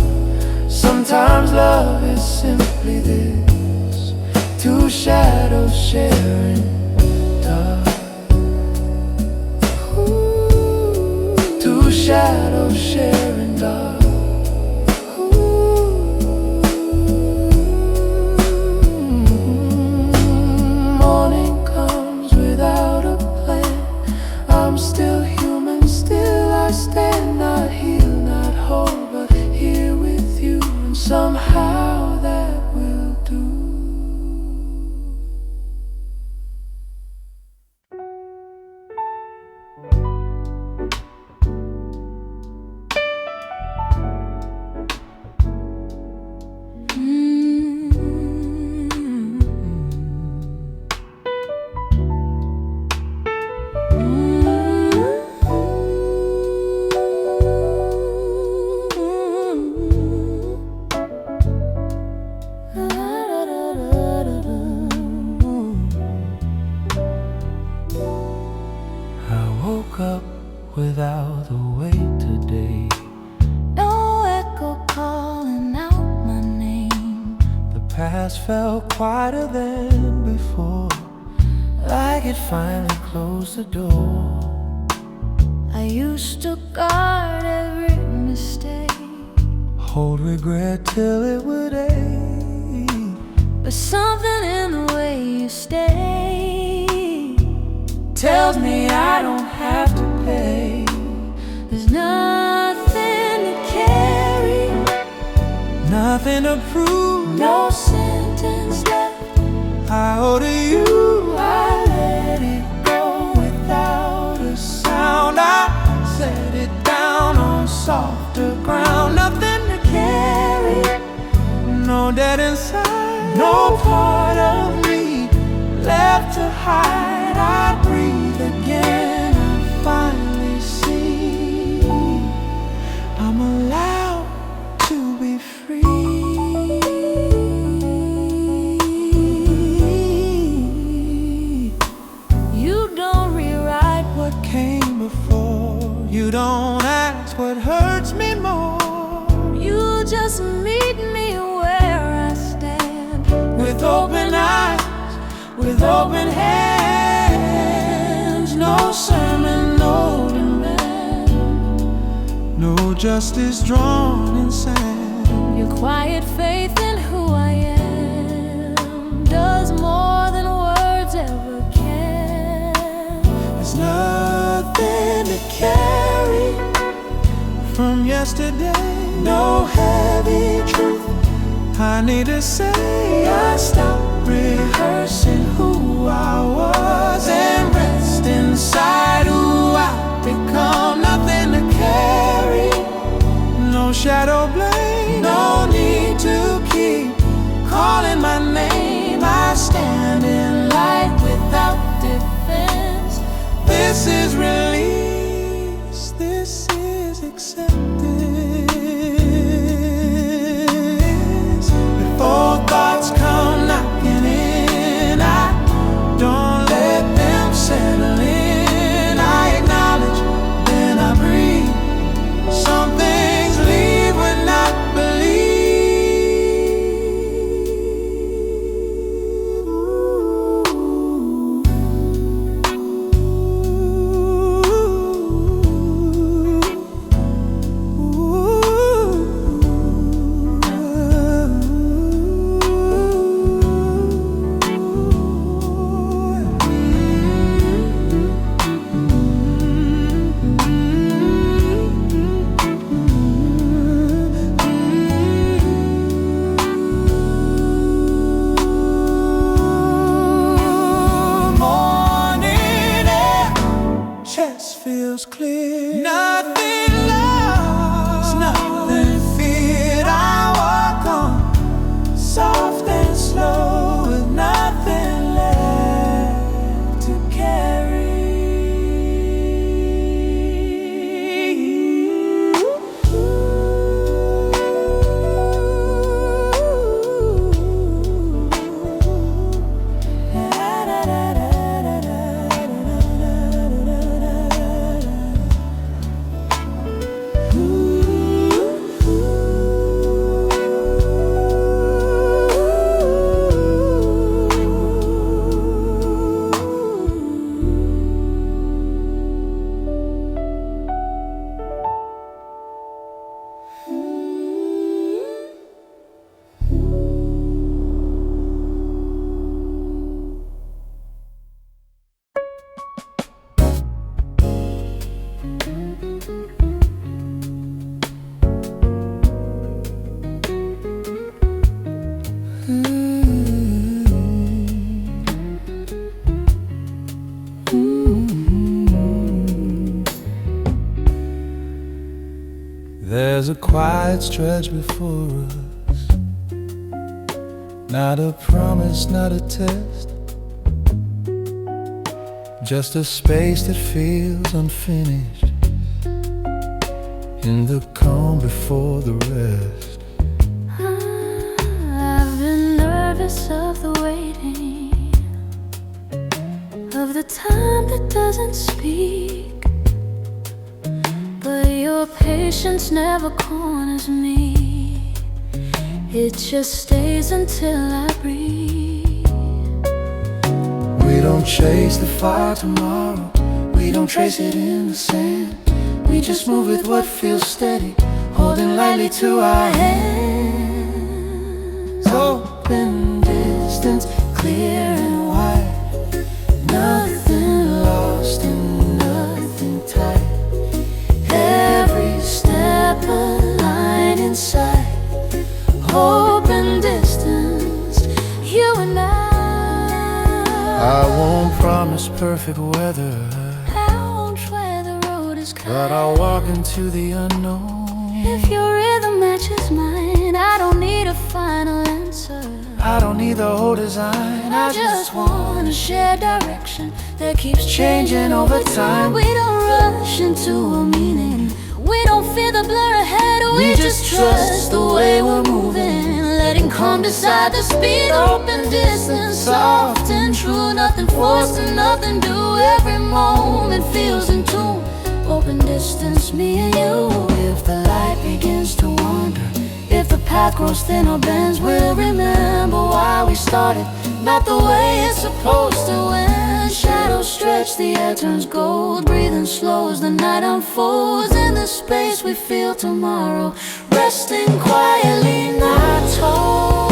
Speaker 1: Sometimes love is simply this, two shadows sharing dark. Two shadows sharing dark. Morning comes without a plan. I'm still human, still I stand, not healed, not whole, but here with you, and somehow that will do. I woke up without the weight today.
Speaker 2: No echo calling out my name.
Speaker 1: The past felt quieter than before, like it finally closed the door.
Speaker 2: I used to guard every mistake,
Speaker 1: Hold regret till it would ache.
Speaker 2: but something in the way you stay
Speaker 1: Tells me I don't have to pay.
Speaker 2: there's nothing to carry,
Speaker 1: Nothing to prove,
Speaker 2: no sentence left.
Speaker 1: I owe to you. I let it go without a sound. I set it down on softer ground. Nothing to carry, no debt inside, no part of me left to hide. I breathe again, I finally see I'm allowed to be free.
Speaker 2: You don't rewrite what
Speaker 1: Came before, you don't ask what hurts me more.
Speaker 2: you just meet me where I stand,
Speaker 1: With open eyes, with open hands, no sermon, no demand, no justice drawn in sand.
Speaker 2: your quiet faith in who I am does more than words ever can.
Speaker 1: There's nothing to carry from yesterday, no heavy truth I need to say. I stopped rehearsing who I was and rest inside who I become. Nothing to carry, no shadow blame, no need to keep calling my name. I stand in light without defense. This is release, this is acceptance. Before thoughts come knocking in, I don't let them settle in. I acknowledge, then I breathe. Some things leave when not believed. There's a quiet stretch before us, not a promise, not a test, just a space that feels unfinished in the calm before the rest.
Speaker 2: I've been nervous of the waiting, of the time that doesn't speak, but your patience never corners me. It just stays until I breathe.
Speaker 1: We don't chase the fire tomorrow, we don't trace it in the sand. We just move with what feels steady, holding lightly to our hands. Open distance, clear and wide, nothing lost and nothing tight. Every step a line inside, open distance, you and I won't promise perfect weather, but I'll walk into the unknown.
Speaker 2: If your rhythm matches mine, I don't need a final answer.
Speaker 1: I don't need the whole design,
Speaker 2: I just want a shared direction that keeps changing over time. We don't rush into a meaning, we don't fear the blur ahead. We just trust the way we're moving, letting calm decide the speed. Open distance, soft and true, nothing forced and nothing due. Every moment feels in tune. Open distance, me and you. If the light begins to wander, if the path grows thin or bends, we'll remember why we started, not the way it's supposed to. When shadows stretch, the air turns gold, breathing slow as the night unfolds. In the space we feel tomorrow, resting quietly, not told.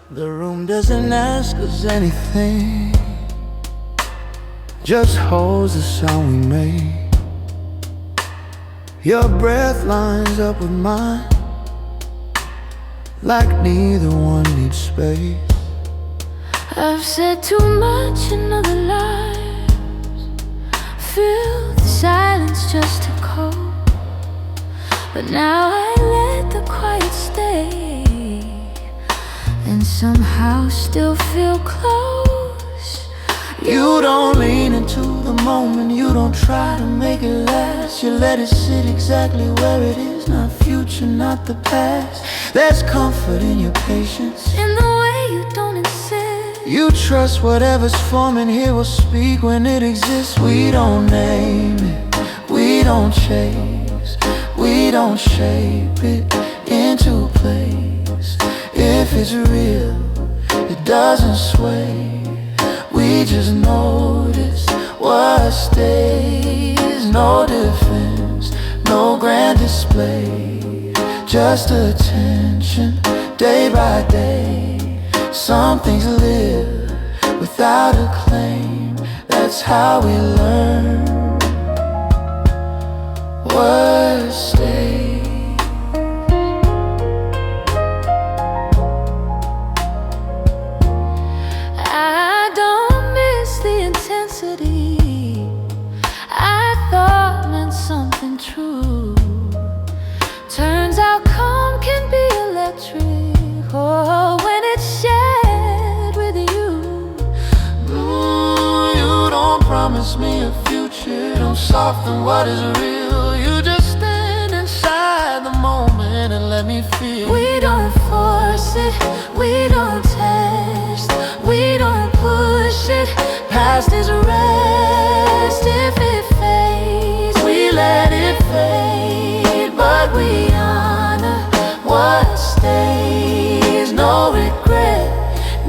Speaker 1: The room doesn't ask us anything, just holds the sound we make. Your breath lines up with mine, like neither one needs space.
Speaker 2: I've said too much in other lives, filled the silence just to cope, but now I let the quiet stay and somehow still feel close.
Speaker 1: You don't lean into the moment, you don't try to make it last. You let it sit exactly where it is, not future, not the past. There's comfort in your patience,
Speaker 2: in the way you don't insist.
Speaker 1: You trust whatever's forming here will speak when it exists. We don't name it, we don't chase, we don't shape it into place. it's real, it doesn't sway. We just notice what stays. No defense, no grand display, just attention day by day. Some things live without a claim. That's how we learn what stays.
Speaker 2: I don't miss the intensity I thought meant something true. Turns out calm can be electric, oh, when it's shared with you.
Speaker 1: You don't promise me a future, don't soften what is real. You just stand inside the moment and let me feel.
Speaker 2: We don't force it, we don't test, we don't push it. Past is rest. If it fades, we let it fade, but we honor what stays. No regret,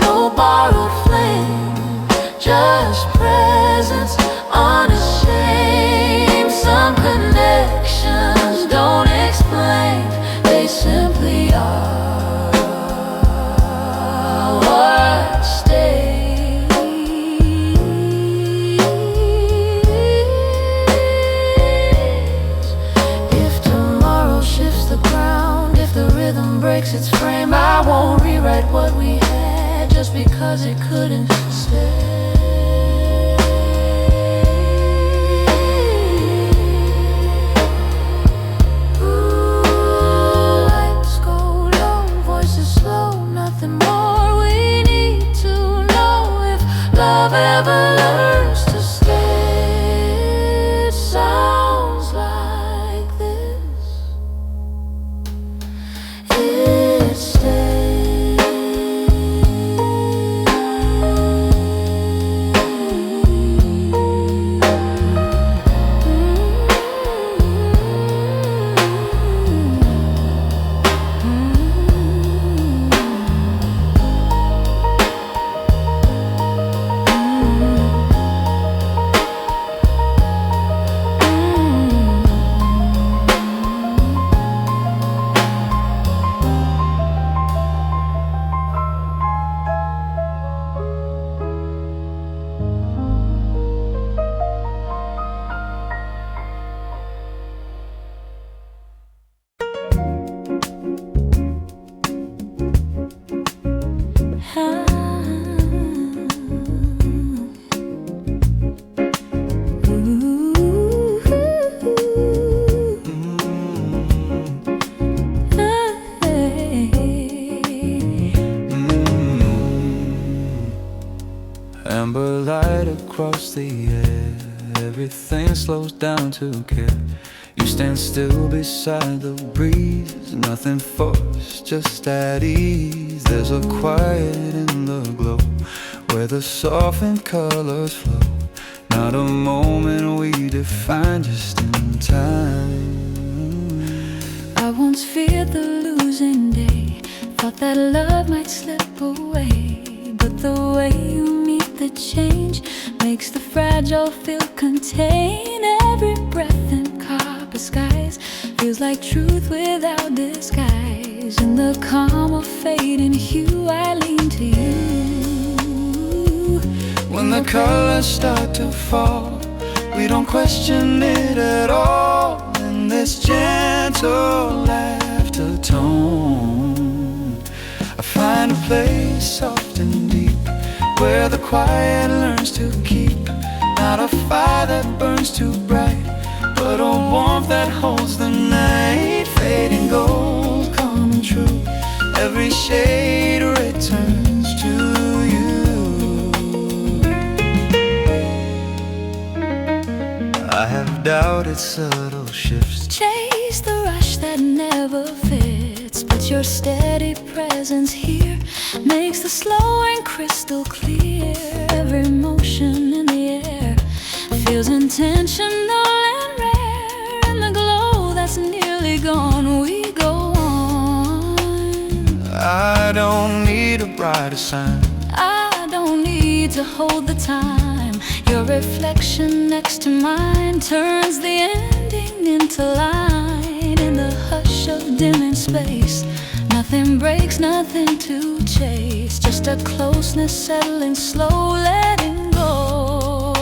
Speaker 2: no borrowed flame, just presence unashamed. Some connections don't explain, they simply are what stays. If tomorrow shifts the ground, if the rhythm breaks its frame, I won't rewrite what we had just because it couldn't stay. Love ever learns to stay, it sounds like this. It stays.
Speaker 1: Amber light across the air, everything slows down to care. You stand still beside the breeze, nothing forced, just at ease. There's a quiet in the glow, where the softened colors flow. Not a moment we define, just in time.
Speaker 2: I once feared the losing day, thought that love might slip away. But the way you meet the change makes the fragile feel contained. Every breath in copper skies feels like truth without disguise. In the calm of fading hue, I lean to you.
Speaker 1: When the colors start to fall, we don't question it at all. In this gentle laughter tone, I find a place soft and deep, where the quiet learns to keep. Not a fire that burns too bright, but a warmth that holds the night. Fading gold, calm and true, every shade returns to you. I have doubted subtle shifts,
Speaker 2: chase the rush that never fits, but your steady presence here makes the slow and crystal clear. Every motion in the air feels intentional and rare. In the glow that's nearly gone, we go on.
Speaker 1: I don't write a sign.
Speaker 2: I don't need to hold the time. Your reflection next to mine turns the ending into line. In the hush of dimming space, nothing breaks, nothing to chase. Just a closeness settling slow, letting go.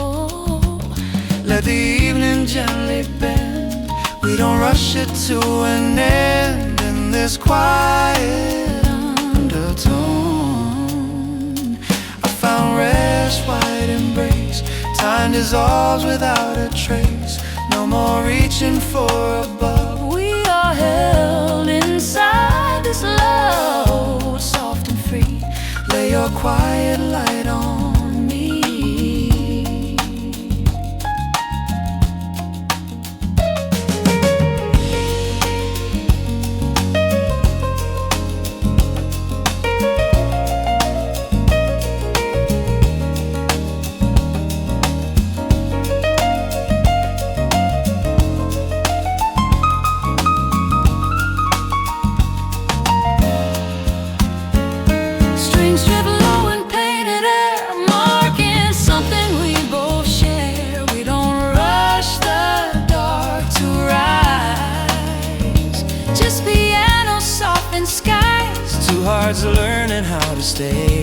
Speaker 1: Let the evening gently bend. We don't rush it to an end in this quiet undertone. I found rest, wide embrace. Time dissolves without a trace. No more reaching for above.
Speaker 2: We are held inside this love, soft and free.
Speaker 1: Lay your quiet light on me.
Speaker 2: Strip low and painted air, marking something we both share. We don't rush the dark to rise. Just piano soft and skies.
Speaker 1: Two hearts learning how to stay